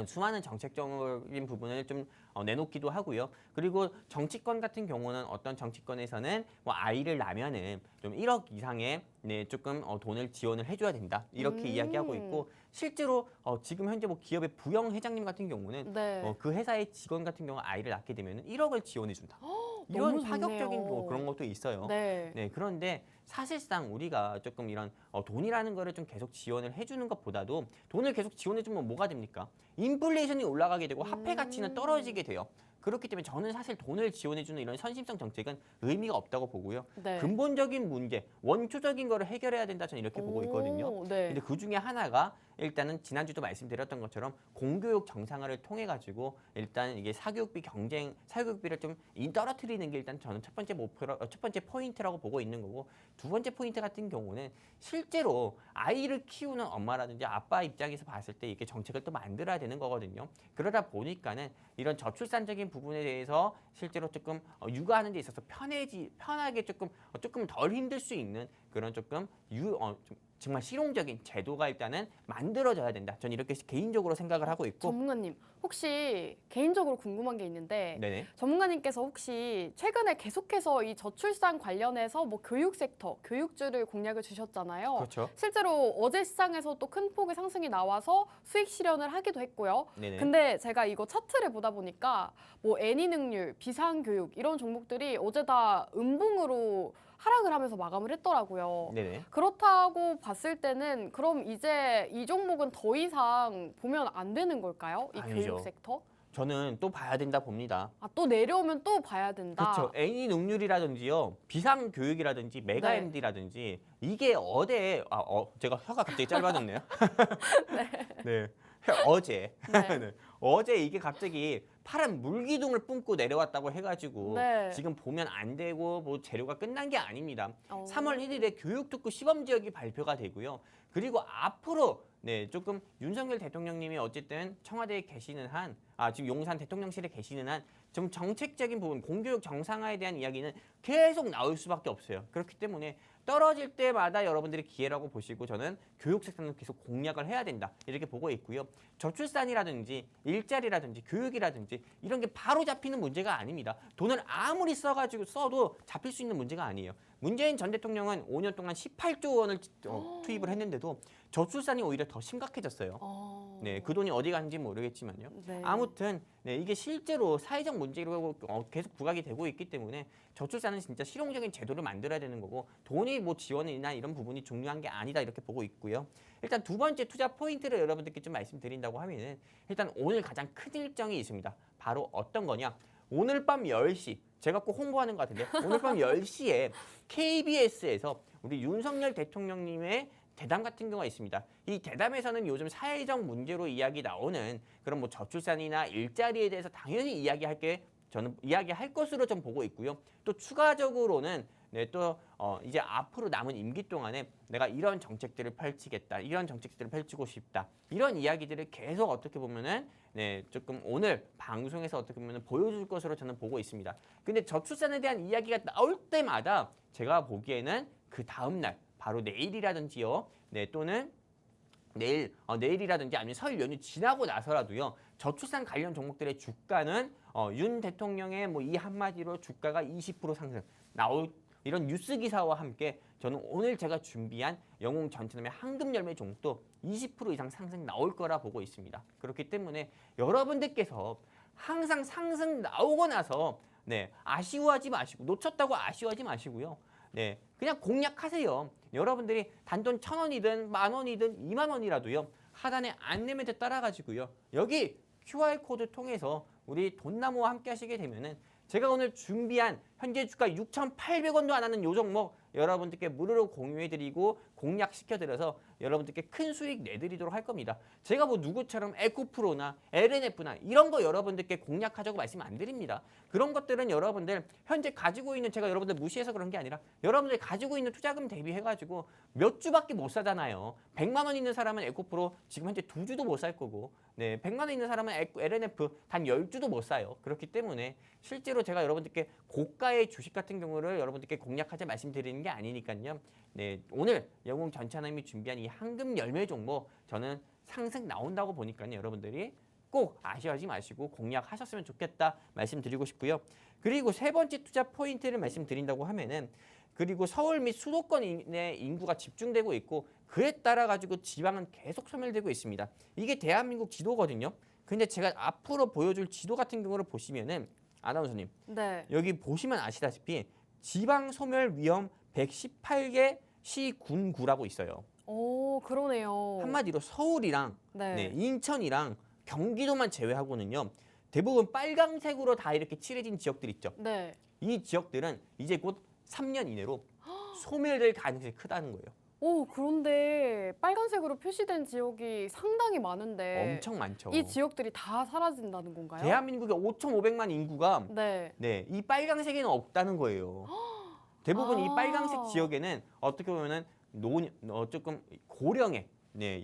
수많은 정책적인 부분을 좀 내놓기도 하고요. 그리고 정치권 같은 경우는 어떤 정치권에서는 뭐 아이를 낳으면은 좀 1억 이상의 네, 조금 돈을 지원을 해줘야 된다. 이렇게 이야기하고 있고 실제로 지금 현재 뭐 기업의 부영 회장님 같은 경우는 네. 그 회사의 직원 같은 경우 아이를 낳게 되면 1억을 지원해준다. 이런 너무 파격적인 좋네요. 그런 것도 있어요. 네. 네, 그런데 사실상 우리가 조금 이런 돈이라는 거를 좀 계속 지원을 해주는 것보다도 돈을 계속 지원해주면 뭐가 됩니까? 인플레이션이 올라가게 되고 화폐 가치는 떨어지게 돼요. 그렇기 때문에 저는 사실 돈을 지원해주는 이런 선심성 정책은 의미가 없다고 보고요. 네. 근본적인 문제, 원초적인 거를 해결해야 된다 저는 이렇게 보고 있거든요. 네. 근데 그 중에 하나가 일단은 지난주도 말씀드렸던 것처럼 공교육 정상화를 통해 가지고 일단 이게 사교육비를 좀 떨어뜨리는 게 일단 저는 첫 번째 포인트라고 보고 있는 거고 두 번째 포인트 같은 경우는 실제로 아이를 키우는 엄마라든지 아빠 입장에서 봤을 때 이렇게 정책을 또 만들어야 되는 거거든요. 그러다 보니까는 이런 저출산적인 부분에 대해서 실제로 조금 육아하는 데 있어서 편하게 조금 덜 힘들 수 있는 그런 조금 정말 실용적인 제도가 일단은 만들어져야 된다. 저는 이렇게 개인적으로 생각을 하고 있고. 전문가님, 혹시 개인적으로 궁금한 게 있는데 네네. 전문가님께서 혹시 최근에 계속해서 이 저출산 관련해서 뭐 교육 섹터, 교육주를 공략을 주셨잖아요. 그렇죠. 실제로 어제 시장에서 또 큰 폭의 상승이 나와서 수익 실현을 하기도 했고요. 네네. 근데 제가 이거 차트를 보다 보니까 뭐 애니 능률, 비상교육 이런 종목들이 어제 다 음봉으로 하락을 하면서 마감을 했더라고요. 네네. 그렇다고 봤을 때는 그럼 이제 이 종목은 더 이상 보면 안 되는 걸까요? 이 아니죠. 교육 섹터? 저는 또 봐야 된다 봅니다. 아, 또 내려오면 또 봐야 된다. 그렇죠. 애니 능률이라든지요, 비상교육이라든지 메가 네. MD라든지 이게 제가 혀가 갑자기 짧아졌네요. 네. 어제 네. 네. 어제 이게 갑자기 파란 물기둥을 뿜고 내려왔다고 해가지고 네. 지금 보면 안 되고 뭐 재료가 끝난 게 아닙니다. 어. 3월 1일에 교육특구 시범지역이 발표가 되고요. 그리고 앞으로 조금 윤석열 대통령님이 어쨌든 청와대에 계시는 한, 지금 용산 대통령실에 계시는 한 좀 정책적인 부분, 공교육 정상화에 대한 이야기는 계속 나올 수밖에 없어요. 그렇기 때문에 떨어질 때마다 여러분들이 기회라고 보시고 저는 교육 섹터는 계속 공략을 해야 된다 이렇게 보고 있고요. 저출산이라든지 일자리라든지 교육이라든지 이런 게 바로 잡히는 문제가 아닙니다. 돈을 아무리 써도 잡힐 수 있는 문제가 아니에요. 문재인 전 대통령은 5년 동안 18조 원을 투입을 했는데도 저출산이 오히려 더 심각해졌어요. 네, 그 돈이 어디 갔는지 모르겠지만요. 네. 아무튼 이게 실제로 사회적 문제로 계속 부각이 되고 있기 때문에 저출산은 진짜 실용적인 제도를 만들어야 되는 거고 돈이 뭐 지원이나 이런 부분이 중요한 게 아니다 이렇게 보고 있고요. 일단 두 번째 투자 포인트를 여러분들께 좀 말씀드린다고 하면은 일단 오늘 가장 큰 일정이 있습니다. 바로 어떤 거냐? 오늘 밤 10시 제가 꼭 홍보하는 것 같은데 오늘 밤 10시에 KBS에서 우리 윤석열 대통령님의 대담 같은 경우가 있습니다. 이 대담에서는 요즘 사회적 문제로 이야기 나오는 그런 뭐 저출산이나 일자리에 대해서 당연히 저는 이야기할 것으로 좀 보고 있고요. 또 추가적으로는 이제 앞으로 남은 임기 동안에 내가 이런 정책들을 펼치겠다, 이런 정책들을 펼치고 싶다, 이런 이야기들을 계속 어떻게 보면은 조금 오늘 방송에서 어떻게 보면은 보여줄 것으로 저는 보고 있습니다. 근데 저출산에 대한 이야기가 나올 때마다 제가 보기에는 그 다음 날 바로 내일이라든지요, 또는 내일이라든지 아니면 설 연휴 지나고 나서라도요, 저출산 관련 종목들의 주가는 윤 대통령의 뭐 이 한마디로 주가가 20% 상승 나올 이런 뉴스 기사와 함께 저는 오늘 제가 준비한 영웅 전체남의 황금 열매 종목도 20% 이상 상승 나올 거라 보고 있습니다. 그렇기 때문에 여러분들께서 항상 상승 나오고 나서 아쉬워하지 마시고 놓쳤다고 아쉬워하지 마시고요. 그냥 공략하세요. 여러분들이 단돈 1,000원이든 10,000원이든 20,000원이라도요. 하단에 안내멘트 따라가지고요. 여기 QR코드 통해서 우리 돈나무와 함께 하시게 되면은 제가 오늘 준비한 현재 주가 6,800원도 안 하는 요 종목 여러분들께 무료로 공유해드리고 공략시켜드려서 여러분들께 큰 수익 내드리도록 할 겁니다. 제가 뭐 누구처럼 에코프로나 LNF나 이런 거 여러분들께 공략하자고 말씀 안 드립니다. 그런 것들은 여러분들 현재 가지고 있는, 제가 여러분들 무시해서 그런 게 아니라 여러분들 가지고 있는 투자금 대비해가지고 몇 주밖에 못 사잖아요. 100만 원 있는 사람은 에코프로 지금 현재 2주도 못 살 거고 100만 원 있는 사람은 LNF 단 10주도 못 사요. 그렇기 때문에 실제로 제가 여러분들께 고가의 주식 같은 경우를 여러분들께 공략하자 말씀드리는 게 아니니까요. 오늘 영웅 전차남이 준비한 이 황금 열매 종목 저는 상승 나온다고 보니까요. 여러분들이 꼭 아쉬워하지 마시고 공략하셨으면 좋겠다 말씀드리고 싶고요. 그리고 세 번째 투자 포인트를 말씀드린다고 하면은 그리고 서울 및 수도권의 인구가 집중되고 있고 그에 따라 가지고 지방은 계속 소멸되고 있습니다. 이게 대한민국 지도거든요. 근데 제가 앞으로 보여줄 지도 같은 경우를 보시면은 아나운서님, 여기 보시면 아시다시피 지방 소멸 위험 118개 시 군구라고 있어요. 오, 그러네요. 한마디로 서울이랑 인천이랑 경기도만 제외하고는요. 대부분 빨강색으로 다 이렇게 칠해진 지역들 있죠. 이 지역들은 이제 곧 3년 이내로 소멸될 가능성이 크다는 거예요. 오, 그런데 빨간색으로 표시된 지역이 상당히 많은데 엄청 많죠. 이 지역들이 다 사라진다는 건가요? 대한민국의 5,500만 인구가 이 빨강색에는 없다는 거예요. 대부분 이 빨강색 지역에는 어떻게 보면은 조금 고령의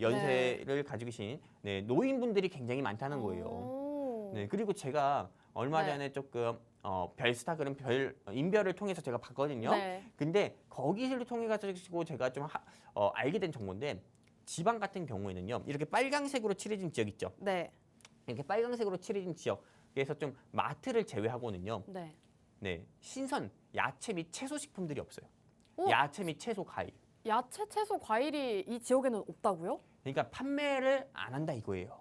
연세를 가지고 계신 노인분들이 굉장히 많다는 거예요. 그리고 제가 얼마 전에 조금 별스타 그런 인별을 통해서 제가 봤거든요. 근데 거기를 통해 가지고 제가 좀 알게 된 정보인데 지방 같은 경우에는요. 이렇게 빨강색으로 칠해진 지역 있죠. 이렇게 빨강색으로 칠해진 지역에서 좀 마트를 제외하고는요. 신선 야채 및 채소 식품들이 없어요. 야채 및 채소 과일. 야채, 채소, 과일이 이 지역에는 없다고요? 그러니까 판매를 안 한다 이거예요.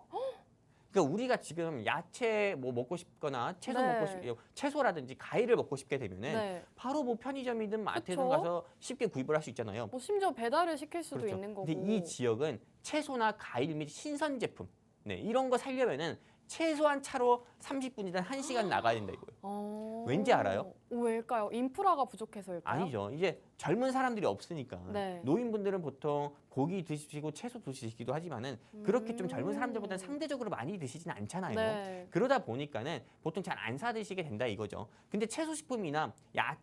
그러니까 우리가 지금 야채 뭐 먹고 싶거나 채소 네. 먹고 채소라든지 과일을 먹고 싶게 되면은 네. 바로 뭐 편의점이든 마트든 그쵸? 가서 쉽게 구입을 할 수 있잖아요. 뭐 심지어 배달을 시킬 수도 그렇죠. 있는 거고. 근데 이 지역은 채소나 과일 및 신선 제품 이런 거 살려면은 최소한 차로 30분이든 1시간 나가야 된다 이거예요. 왠지 알아요? 왜일까요? 인프라가 부족해서일까요? 아니죠. 이제 젊은 사람들이 없으니까 네. 노인분들은 보통 고기 드시고 채소 드시기도 하지만은 그렇게 좀 젊은 사람들보다는 상대적으로 많이 드시진 않잖아요. 네. 그러다 보니까는 보통 잘 안 사 드시게 된다 이거죠. 근데 채소식품이나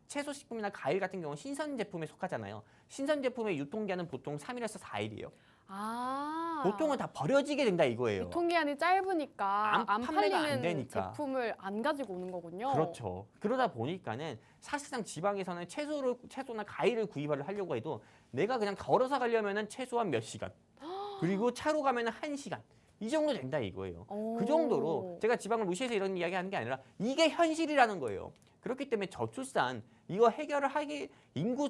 채소식품이나 과일 같은 경우는 신선 제품에 속하잖아요. 신선 제품의 유통기한은 보통 3일에서 4일이에요. 아. 보통은 다 버려지게 된다 이거예요. 유통기한이 짧으니까 안 판매가 안 팔리는 되니까. 제품을 안 가지고 오는 거군요. 그렇죠. 그러다 보니까는 사실상 지방에서는 채소나 과일을 구입을 하려고 해도 내가 그냥 걸어서 가려면은 최소한 몇 시간. 그리고 차로 가면은 1시간. 이 정도 된다 이거예요. 그 정도로 제가 지방을 무시해서 이런 이야기 하는 게 아니라 이게 현실이라는 거예요. 그렇기 때문에 저출산 이거 해결을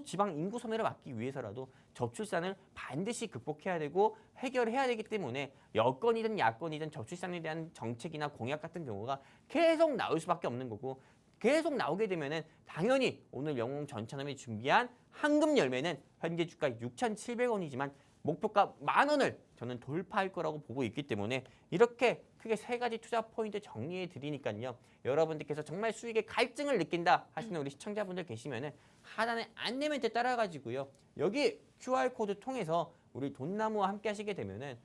지방 인구 소멸을 막기 위해서라도 저출산을 반드시 극복해야 되고 해결해야 되기 때문에 여건이든 야건이든 저출산에 대한 정책이나 공약 같은 경우가 계속 나올 수밖에 없는 거고 계속 나오게 되면은 당연히 오늘 영웅 전차남이 준비한 황금 열매는 현재 주가 6,700원이지만 목표가 10,000원을 저는 돌파할 거라고 보고 있기 때문에 이렇게 크게 3가지 투자 포인트 정리해 드리니까요. 여러분들께서 정말 수익의 갈증을 느낀다 하시는 우리 시청자분들 계시면은 하단에 안내멘트 따라가지고요. 여기 QR코드 통해서 우리 돈나무와 함께 하시게 되면은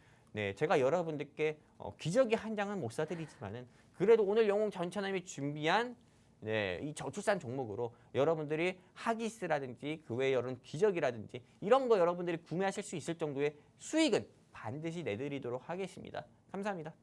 제가 여러분들께 기저귀 한 장은 못 사드리지만은 그래도 오늘 영웅 전차남이 준비한 이 저출산 종목으로 여러분들이 하기스라든지 그 외에 여러 기저귀라든지 이런 거 여러분들이 구매하실 수 있을 정도의 수익은 반드시 내드리도록 하겠습니다. 감사합니다.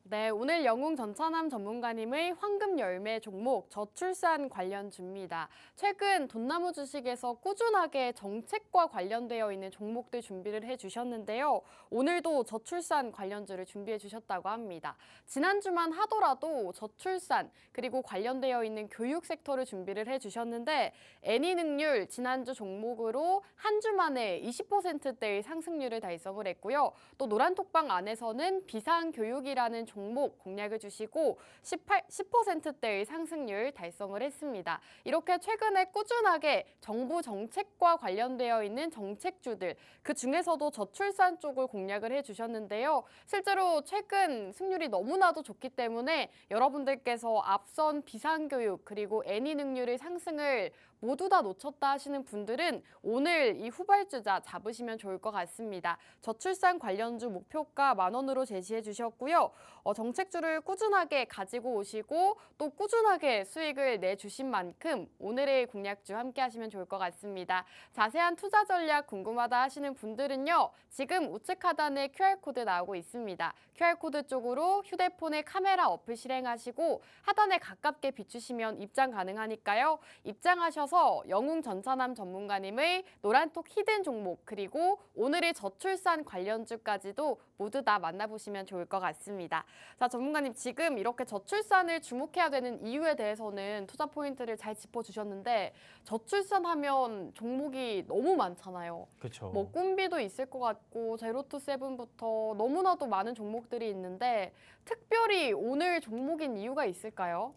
네, 오늘 영웅 전차남 전문가님의 황금 열매 종목 저출산 관련주입니다. 최근 돈나무 주식에서 꾸준하게 정책과 관련되어 있는 종목들 준비를 해주셨는데요. 오늘도 저출산 관련주를 준비해 주셨다고 합니다. 지난주만 하더라도 저출산 그리고 관련되어 있는 교육 섹터를 준비를 해주셨는데 애니능률 지난주 종목으로 한 주 만에 20%대의 상승률을 달성을 했고요. 또 노란톡방 안에서는 비상교육이라는 종목 공략을 주시고 10%대의 상승률 달성을 했습니다. 이렇게 최근에 꾸준하게 정부 정책과 관련되어 있는 정책주들 그 중에서도 저출산 쪽을 공략을 해주셨는데요. 실제로 최근 승률이 너무나도 좋기 때문에 여러분들께서 앞선 비상교육 그리고 애니능률의 상승을 모두 다 놓쳤다 하시는 분들은 오늘 이 후발주자 잡으시면 좋을 것 같습니다. 저출산 관련주 목표가 10,000원으로 제시해 주셨고요. 정책주를 꾸준하게 가지고 오시고 또 꾸준하게 수익을 내주신 만큼 오늘의 공략주 함께 하시면 좋을 것 같습니다. 자세한 투자 전략 궁금하다 하시는 분들은요. 지금 우측 하단에 QR코드 나오고 있습니다. QR코드 쪽으로 휴대폰의 카메라 어플 실행하시고 하단에 가깝게 비추시면 입장 가능하니까요. 입장하셔서 영웅 전차남 전문가님의 노란톡 히든 종목 그리고 오늘의 저출산 관련주까지도 모두 다 만나보시면 좋을 것 같습니다. 자, 전문가님 지금 이렇게 저출산을 주목해야 되는 이유에 대해서는 투자 포인트를 잘 짚어주셨는데 저출산하면 종목이 너무 많잖아요. 그렇죠. 뭐 꿈비도 있을 것 같고 제로투 세븐부터 너무나도 많은 종목들이 있는데 특별히 오늘 종목인 이유가 있을까요?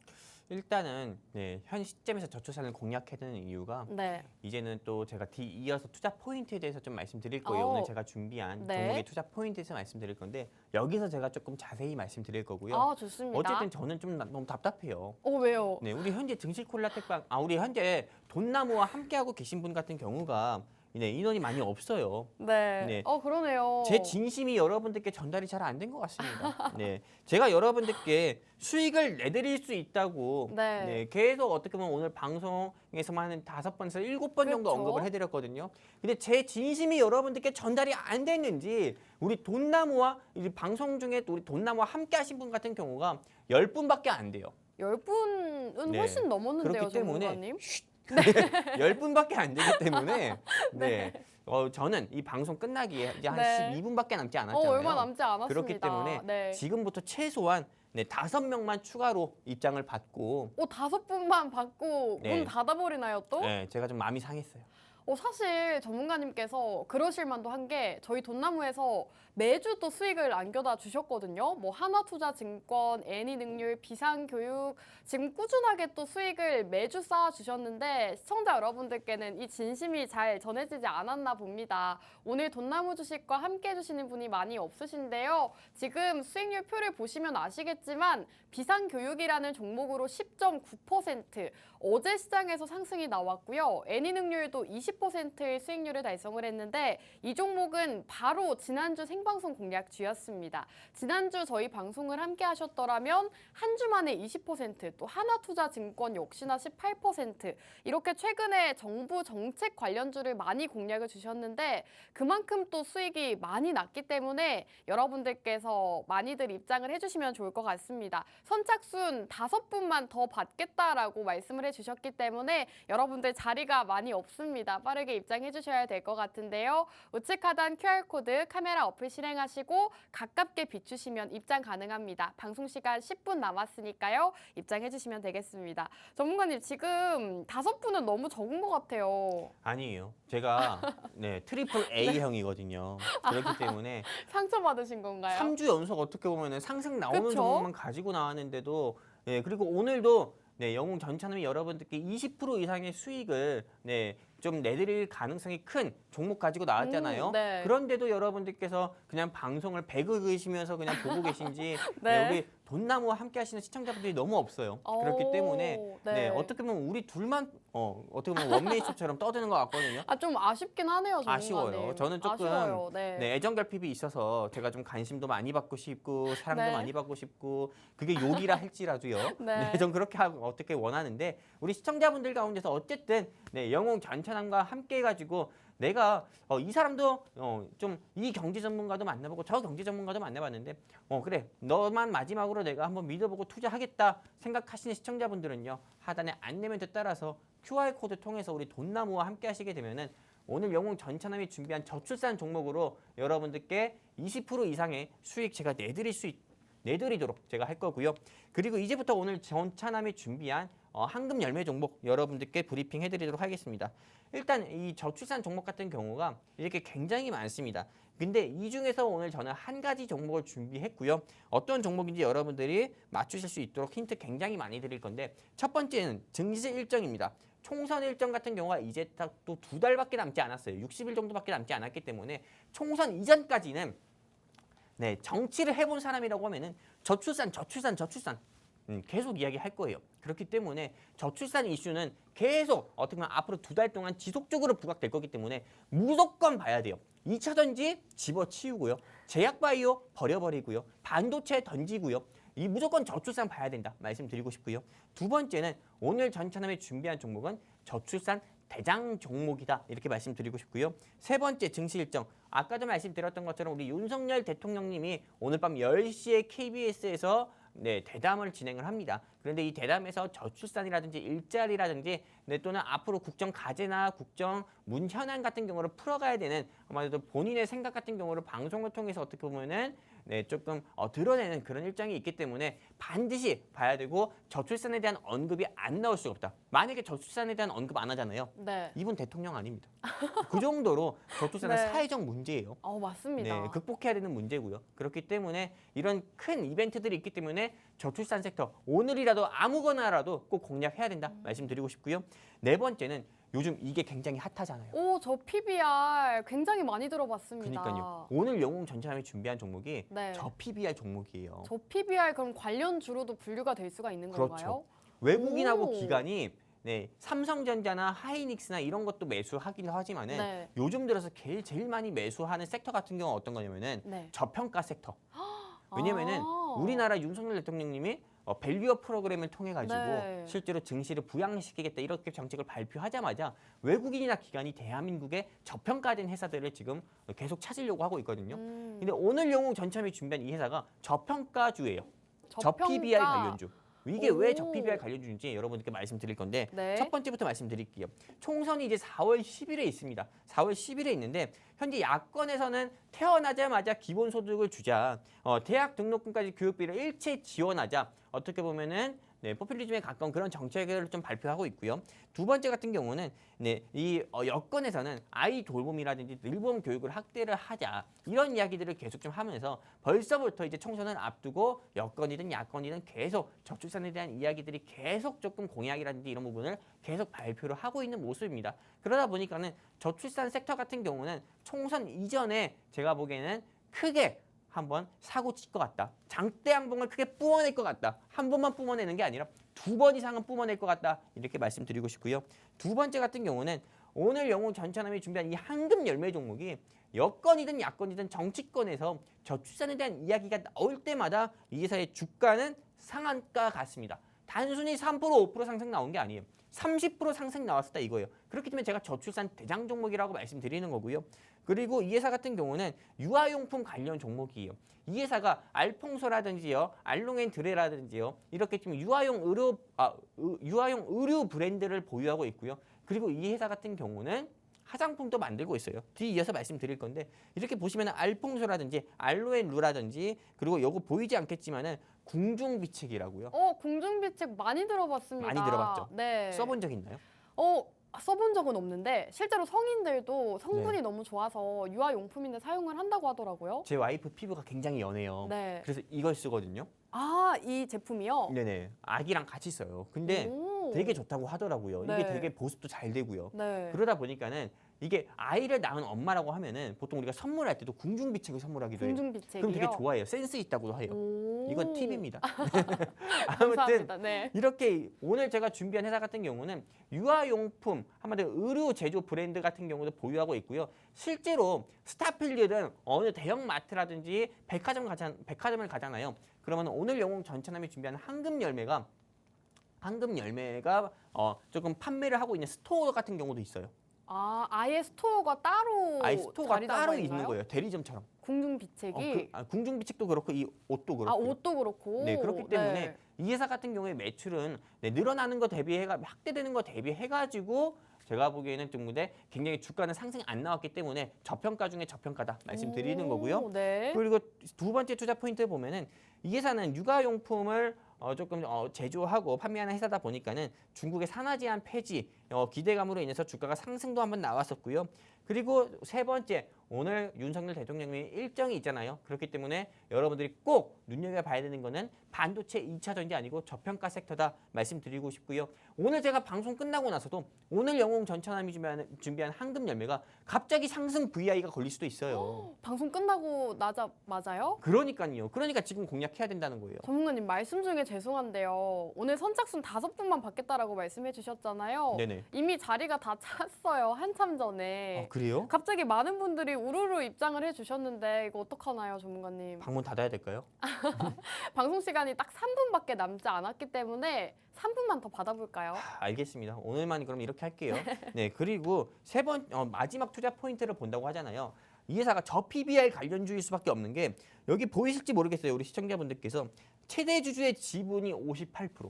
일단은 현 시점에서 저출산을 공략해야 되는 이유가 네. 이제는 또 제가 이어서 투자 포인트에 대해서 좀 말씀드릴 거예요. 오늘 제가 준비한 네. 종목의 투자 포인트에서 말씀드릴 건데 여기서 제가 조금 자세히 말씀드릴 거고요. 아, 좋습니다. 어쨌든 저는 좀 너무 답답해요. 왜요? 우리 현재 증시콜라텍방 우리 현재 돈나무와 함께하고 계신 분 같은 경우가 인원이 많이 없어요. 네. 그러네요. 제 진심이 여러분들께 전달이 잘 안 된 것 같습니다. 제가 여러분들께 수익을 내드릴 수 있다고 계속 어떻게 보면 오늘 방송에서만 한 5번에서 7번 정도 그렇죠. 언급을 해드렸거든요. 근데 제 진심이 여러분들께 전달이 안 됐는지 우리 돈나무와 이 방송 중에 우리 돈나무와 함께 하신 분 같은 경우가 10분밖에 안 돼요. 10분은 훨씬 넘었는데요, 그렇기 때문에 전문가님. 10분밖에 안 되기 때문에 저는 이 방송 끝나기에 이제 한 12분밖에 남지 않았잖아요. 얼마 남지 않았습니다. 그렇기 때문에 지금부터 최소한 5명만 추가로 입장을 받고 5분만 받고 문 닫아버리나요 또? 제가 좀 마음이 상했어요. 사실 전문가님께서 그러실 만도 한 게 저희 돈나무에서 매주 또 수익을 안겨다 주셨거든요. 뭐 한화투자증권, 애니능률, 비상교육 지금 꾸준하게 또 수익을 매주 쌓아 주셨는데 시청자 여러분들께는 이 진심이 잘 전해지지 않았나 봅니다. 오늘 돈나무 주식과 함께 해주시는 분이 많이 없으신데요. 지금 수익률 표를 보시면 아시겠지만 비상교육이라는 종목으로 10.9%, 어제 시장에서 상승이 나왔고요. 애니능률도 20%의 수익률을 달성을 했는데 이 종목은 바로 지난주 생방송 공략주였습니다. 지난주 저희 방송을 함께 하셨더라면 한 주 만에 20%, 또 하나투자증권 역시나 18%, 이렇게 최근에 정부 정책 관련주를 많이 공략을 주셨는데 그만큼 또 수익이 많이 났기 때문에 여러분들께서 많이들 입장을 해주시면 좋을 것 같습니다. 선착순 5분만 더 받겠다라고 말씀을 해주셨기 때문에 여러분들 자리가 많이 없습니다. 빠르게 입장해 주셔야 될 것 같은데요. 우측 하단 QR코드 카메라 어플 실행하시고 가깝게 비추시면 입장 가능합니다. 방송 시간 10분 남았으니까요. 입장해 주시면 되겠습니다. 전문가님 지금 5분은 너무 적은 것 같아요. 아니에요. 제가 네, 트리플 A형이거든요. 그렇기 때문에 상처받으신 건가요? 3주 연속 어떻게 보면 상승 나오는 그쵸? 종목만 가지고 나왔는데도 네, 그리고 오늘도 네, 영웅 전차남이 여러분들께 20% 이상의 수익을 네, 좀 내드릴 가능성이 큰 종목 가지고 나왔잖아요. 네. 그런데도 여러분들께서 그냥 방송을 배그으시면서 그냥 보고 계신지 네. 네, 우리 돈나무와 함께 하시는 시청자분들이 너무 없어요. 그렇기 때문에 네, 어떻게 보면 우리 둘만 어떻게 보면 원메이쇼처럼 떠드는 것 같거든요. 좀 아쉽긴 하네요, 전문가님. 아쉬워요. 저는 조금 아쉬워요. 네. 네, 애정 결핍이 있어서 제가 좀 관심도 많이 받고 싶고 사랑도 네. 많이 받고 싶고 그게 욕이라 할지라도요. 네. 네, 전 그렇게 하고 어떻게 원하는데 우리 시청자분들 가운데서 어쨌든 네, 영웅 전찬함과 함께 해가지고 내가 이 사람도 좀 이 경제 전문가도 만나보고 저 경제 전문가도 만나봤는데 그래 너만 마지막으로 내가 한번 믿어보고 투자하겠다 생각하시는 시청자분들은요 하단의 안내멘트 따라서 QR코드 통해서 우리 돈나무와 함께 하시게 되면은 오늘 영웅 전차남이 준비한 저출산 종목으로 여러분들께 20% 이상의 수익 제가 내드리도록 제가 할 거고요. 그리고 이제부터 오늘 전차남이 준비한 황금 열매 종목 여러분들께 브리핑 해드리도록 하겠습니다. 일단 이 저출산 종목 같은 경우가 이렇게 굉장히 많습니다. 근데 이 중에서 오늘 저는 한 가지 종목을 준비했고요. 어떤 종목인지 여러분들이 맞추실 수 있도록 힌트 굉장히 많이 드릴 건데 첫 번째는 증시 일정입니다. 총선 일정 같은 경우가 이제 딱 또 2달밖에 남지 않았어요. 60일 정도밖에 남지 않았기 때문에 총선 이전까지는 네, 정치를 해본 사람이라고 하면은 저출산 계속 이야기할 거예요. 그렇기 때문에 저출산 이슈는 계속 어떻게 보면 앞으로 2달 동안 지속적으로 부각될 거기 때문에 무조건 봐야 돼요. 2차 전지 집어치우고요. 제약바이오 버려버리고요. 반도체 던지고요. 이 무조건 저출산 봐야 된다 말씀드리고 싶고요. 두 번째는 오늘 전차남에 준비한 종목은 저출산 대장 종목이다 이렇게 말씀드리고 싶고요. 세 번째 증시 일정. 아까도 말씀드렸던 것처럼 우리 윤석열 대통령님이 오늘 밤 10시에 KBS에서 네, 대담을 진행을 합니다. 그런데 이 대담에서 저출산이라든지 일자리라든지 네, 또는 앞으로 국정 과제나 국정 문 현안 같은 경우를 풀어가야 되는 아마도 본인의 생각 같은 경우를 방송을 통해서 어떻게 보면은 네, 조금 드러내는 그런 일정이 있기 때문에 반드시 봐야 되고 저출산에 대한 언급이 안 나올 수가 없다. 만약에 저출산에 대한 언급 안 하잖아요. 네. 이분 대통령 아닙니다. 그 정도로 저출산은 네. 사회적 문제예요. 맞습니다. 네, 극복해야 되는 문제고요. 그렇기 때문에 이런 큰 이벤트들이 있기 때문에 저출산 sek터 오늘이라도 아무거나라도 꼭 공략해야 된다 말씀드리고 싶고요. 네 번째는 요즘 이게 굉장히 핫하잖아요. 저 PBR 굉장히 많이 들어봤습니다. 그러니까요. 오늘 영웅 전차남이 준비한 종목이 네. 저 PBR 종목이에요. 저 PBR 그럼 관련주로도 분류가 될 수가 있는 그렇죠. 건가요? 외국인하고 오. 기관이 네, 삼성전자나 하이닉스나 이런 것도 매수하긴 하지만은 네. 요즘 들어서 제일 많이 매수하는 섹터 같은 경우는 어떤 거냐면은 네. 저평가 섹터. 왜냐면은 우리나라 윤석열 대통령님이 밸류업 프로그램을 통해 가지고 네. 실제로 증시를 부양시키겠다 이렇게 정책을 발표하자마자 외국인이나 기관이 대한민국의 저평가된 회사들을 지금 계속 찾으려고 하고 있거든요. 근데 오늘 영웅 전참이 준비한 이 회사가 저평가주예요. 저 PBR 관련주. 이게 왜 저 PBR 관련주인지 여러분들께 말씀드릴 건데 네. 첫 번째부터 말씀드릴게요. 총선이 이제 4월 10일에 있습니다. 4월 10일에 있는데 현재 야권에서는 태어나자마자 기본소득을 주자, 대학 등록금까지 교육비를 일체 지원하자. 어떻게 보면은 네, 포퓰리즘에 가까운 그런 정책을 좀 발표하고 있고요. 두 번째 같은 경우는 네, 이 여권에서는 아이 돌봄이라든지 늘봄 교육을 확대를 하자 이런 이야기들을 계속 좀 하면서 벌써부터 이제 총선을 앞두고 여권이든 야권이든 계속 저출산에 대한 이야기들이 계속 조금 공약이라든지 이런 부분을 계속 발표를 하고 있는 모습입니다. 그러다 보니까는 저출산 섹터 같은 경우는 총선 이전에 제가 보기에는 크게 한번 사고 칠 것 같다. 장대 양봉을 크게 뿜어낼 것 같다. 한 번만 뿜어내는 게 아니라 두 번 이상은 뿜어낼 것 같다. 이렇게 말씀드리고 싶고요. 두 번째 같은 경우는 오늘 영웅 전차남이 준비한 이 황금 열매 종목이 여권이든 야권이든 정치권에서 저출산에 대한 이야기가 나올 때마다 이 회사의 주가는 상한가 같습니다. 단순히 3% 5% 상승 나온 게 아니에요. 30% 상승 나왔다 이거예요. 그렇기 때문에 제가 저출산 대장 종목이라고 말씀드리는 거고요. 그리고 이 회사 같은 경우는 유아용품 관련 종목이에요. 이 회사가 알퐁소라든지요, 알롱앤드레라든지요, 이렇게 좀 유아용 의류 브랜드를 보유하고 있고요. 그리고 이 회사 같은 경우는 화장품도 만들고 있어요. 뒤에 이어서 말씀드릴 건데 이렇게 보시면 알퐁소라든지 알로앤루라든지 그리고 요거 보이지 않겠지만은 궁중비책이라고요. 공중비책 많이 들어봤습니다. 많이 들어봤죠? 네. 써본 적 있나요? 써본 적은 없는데 실제로 성인들도 성분이 네. 너무 좋아서 유아용품인데 사용을 한다고 하더라고요. 제 와이프 피부가 굉장히 연해요. 네. 그래서 이걸 쓰거든요. 이 제품이요? 네네. 아기랑 같이 써요. 근데 오. 되게 좋다고 하더라고요. 이게 네. 되게 보습도 잘 되고요. 네. 그러다 보니까는 이게 아이를 낳은 엄마라고 하면은 보통 우리가 선물할 때도 궁중비책을 선물하기도 해요. 공중비책이요? 그럼 되게 좋아해요. 센스 있다고도 해요. 오. 이건 팁입니다. 아무튼 감사합니다. 네. 이렇게 오늘 제가 준비한 회사 같은 경우는 유아용품, 한마디로 의류 제조 브랜드 같은 경우도 보유하고 있고요. 실제로 스타필드는 어느 대형 마트라든지 백화점을 가잖아요. 그러면 오늘 영웅 전차남이 준비한 황금 열매가 조금 판매를 하고 있는 스토어 같은 경우도 있어요. 아예 스토어가 따로 아예 스토어가 자리 따로 잡아 있는 있나요? 거예요. 대리점처럼. 공중비책이 궁중비책도 그렇고 이 옷도 그렇고. 옷도 그렇고. 네, 그렇기 때문에 네. 이 회사 같은 경우에 매출은 늘어나는 거 대비해가 확대되는 거 대비해가지고 제가 보기에는 좀 근데 굉장히 주가는 상승이 안 나왔기 때문에 저평가 중에 저평가다 말씀드리는 거고요. 네. 그리고 두 번째 투자 포인트 보면은 이 회사는 육아용품을 조금 제조하고 판매하는 회사다 보니까는 중국의 산화제한 폐지 기대감으로 인해서 주가가 상승도 한번 나왔었고요. 그리고 세 번째 오늘 윤석열 대통령이 일정이 있잖아요. 그렇기 때문에 여러분들이 꼭 눈여겨봐야 되는 거는 반도체 2차 전지 아니고 저평가 섹터다 말씀드리고 싶고요. 오늘 제가 방송 끝나고 나서도 오늘 영웅 전차남이 준비한 황금 열매가 갑자기 상승 VI가 걸릴 수도 있어요. 방송 끝나고 나자 맞아요? 그러니까요. 그러니까 지금 공략해야 된다는 거예요. 전문가님 말씀 중에 죄송한데요. 오늘 선착순 5분만 받겠다라고 말씀해 주셨잖아요. 네네. 이미 자리가 다 찼어요. 한참 전에. 그래요? 갑자기 많은 분들이 우르르 입장을 해주셨는데 이거 어떡하나요, 전문가님? 방문 닫아야 될까요? 방송 시간이 딱 3분밖에 남지 않았기 때문에 3분만 더 받아볼까요? 알겠습니다. 오늘만 그럼 이렇게 할게요. 네, 그리고 마지막 투자 포인트를 본다고 하잖아요. 이 회사가 저 PBR 관련주일 수밖에 없는 게 여기 보이실지 모르겠어요. 우리 시청자분들께서 최대 주주의 지분이 58%.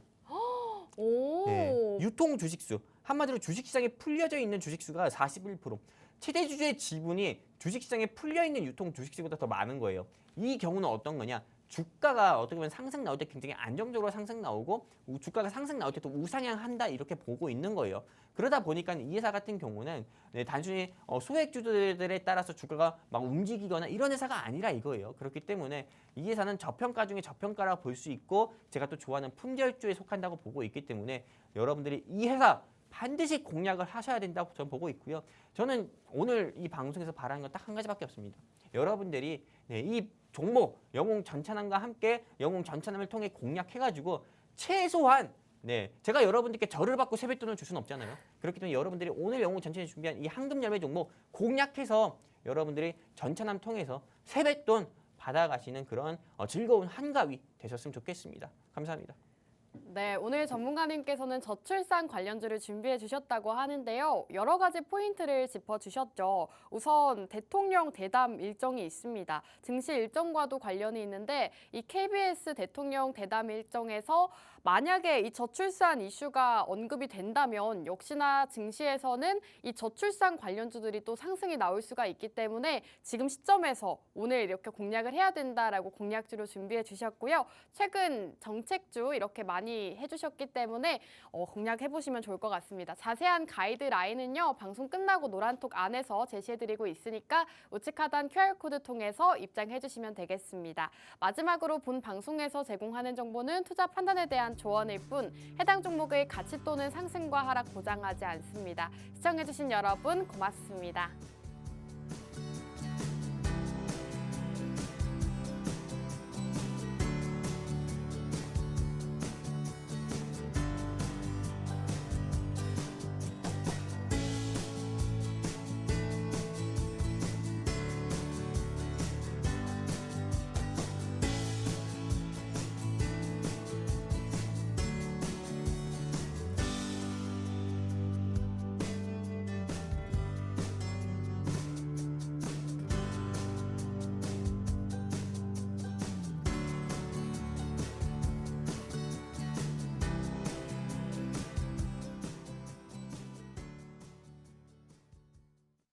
오. 네, 유통 주식수. 한마디로 주식시장에 풀려져 있는 주식수가 41%. 최대 주주의 지분이 주식시장에 풀려 있는 유통 주식수보다 더 많은 거예요. 이 경우는 어떤 거냐? 주가가 어떻게 보면 상승 나올 때 굉장히 안정적으로 상승 나오고 주가가 상승 나올 때도 우상향한다 이렇게 보고 있는 거예요. 그러다 보니까 이 회사 같은 경우는 단순히 소액주들에 따라서 주가가 막 움직이거나 이런 회사가 아니라 이거예요. 그렇기 때문에 이 회사는 저평가 중에 저평가라고 볼 수 있고 제가 또 좋아하는 품절주에 속한다고 보고 있기 때문에 여러분들이 이 회사 반드시 공략을 하셔야 된다고 저는 보고 있고요. 저는 오늘 이 방송에서 바라는 건 딱 한 가지밖에 없습니다. 여러분들이 이 종목 영웅 전차남과 함께 영웅 전차남을 통해 공략해가지고 최소한 제가 여러분들께 절을 받고 세뱃돈을 줄 수는 없잖아요. 그렇기 때문에 여러분들이 오늘 영웅 전차남이 준비한 이 황금 열매 종목 공략해서 여러분들이 전차남 통해서 세뱃돈 받아가시는 그런 즐거운 한가위 되셨으면 좋겠습니다. 감사합니다. 네, 오늘 전문가님께서는 저출산 관련주를 준비해 주셨다고 하는데요. 여러 가지 포인트를 짚어주셨죠. 우선 대통령 대담 일정이 있습니다. 증시 일정과도 관련이 있는데 이 KBS 대통령 대담 일정에서 만약에 이 저출산 이슈가 언급이 된다면 역시나 증시에서는 이 저출산 관련주들이 또 상승이 나올 수가 있기 때문에 지금 시점에서 오늘 이렇게 공략을 해야 된다라고 공략주로 준비해 주셨고요. 최근 정책주 이렇게 많이 해주셨기 때문에 공략해 보시면 좋을 것 같습니다. 자세한 가이드라인은요, 방송 끝나고 노란톡 안에서 제시해드리고 있으니까 우측 하단 QR코드 통해서 입장해 주시면 되겠습니다. 마지막으로 본 방송에서 제공하는 정보는 투자 판단에 대한 조언일 뿐 해당 종목의 가치 또는 상승과 하락 보장하지 않습니다. 시청해주신 여러분 고맙습니다.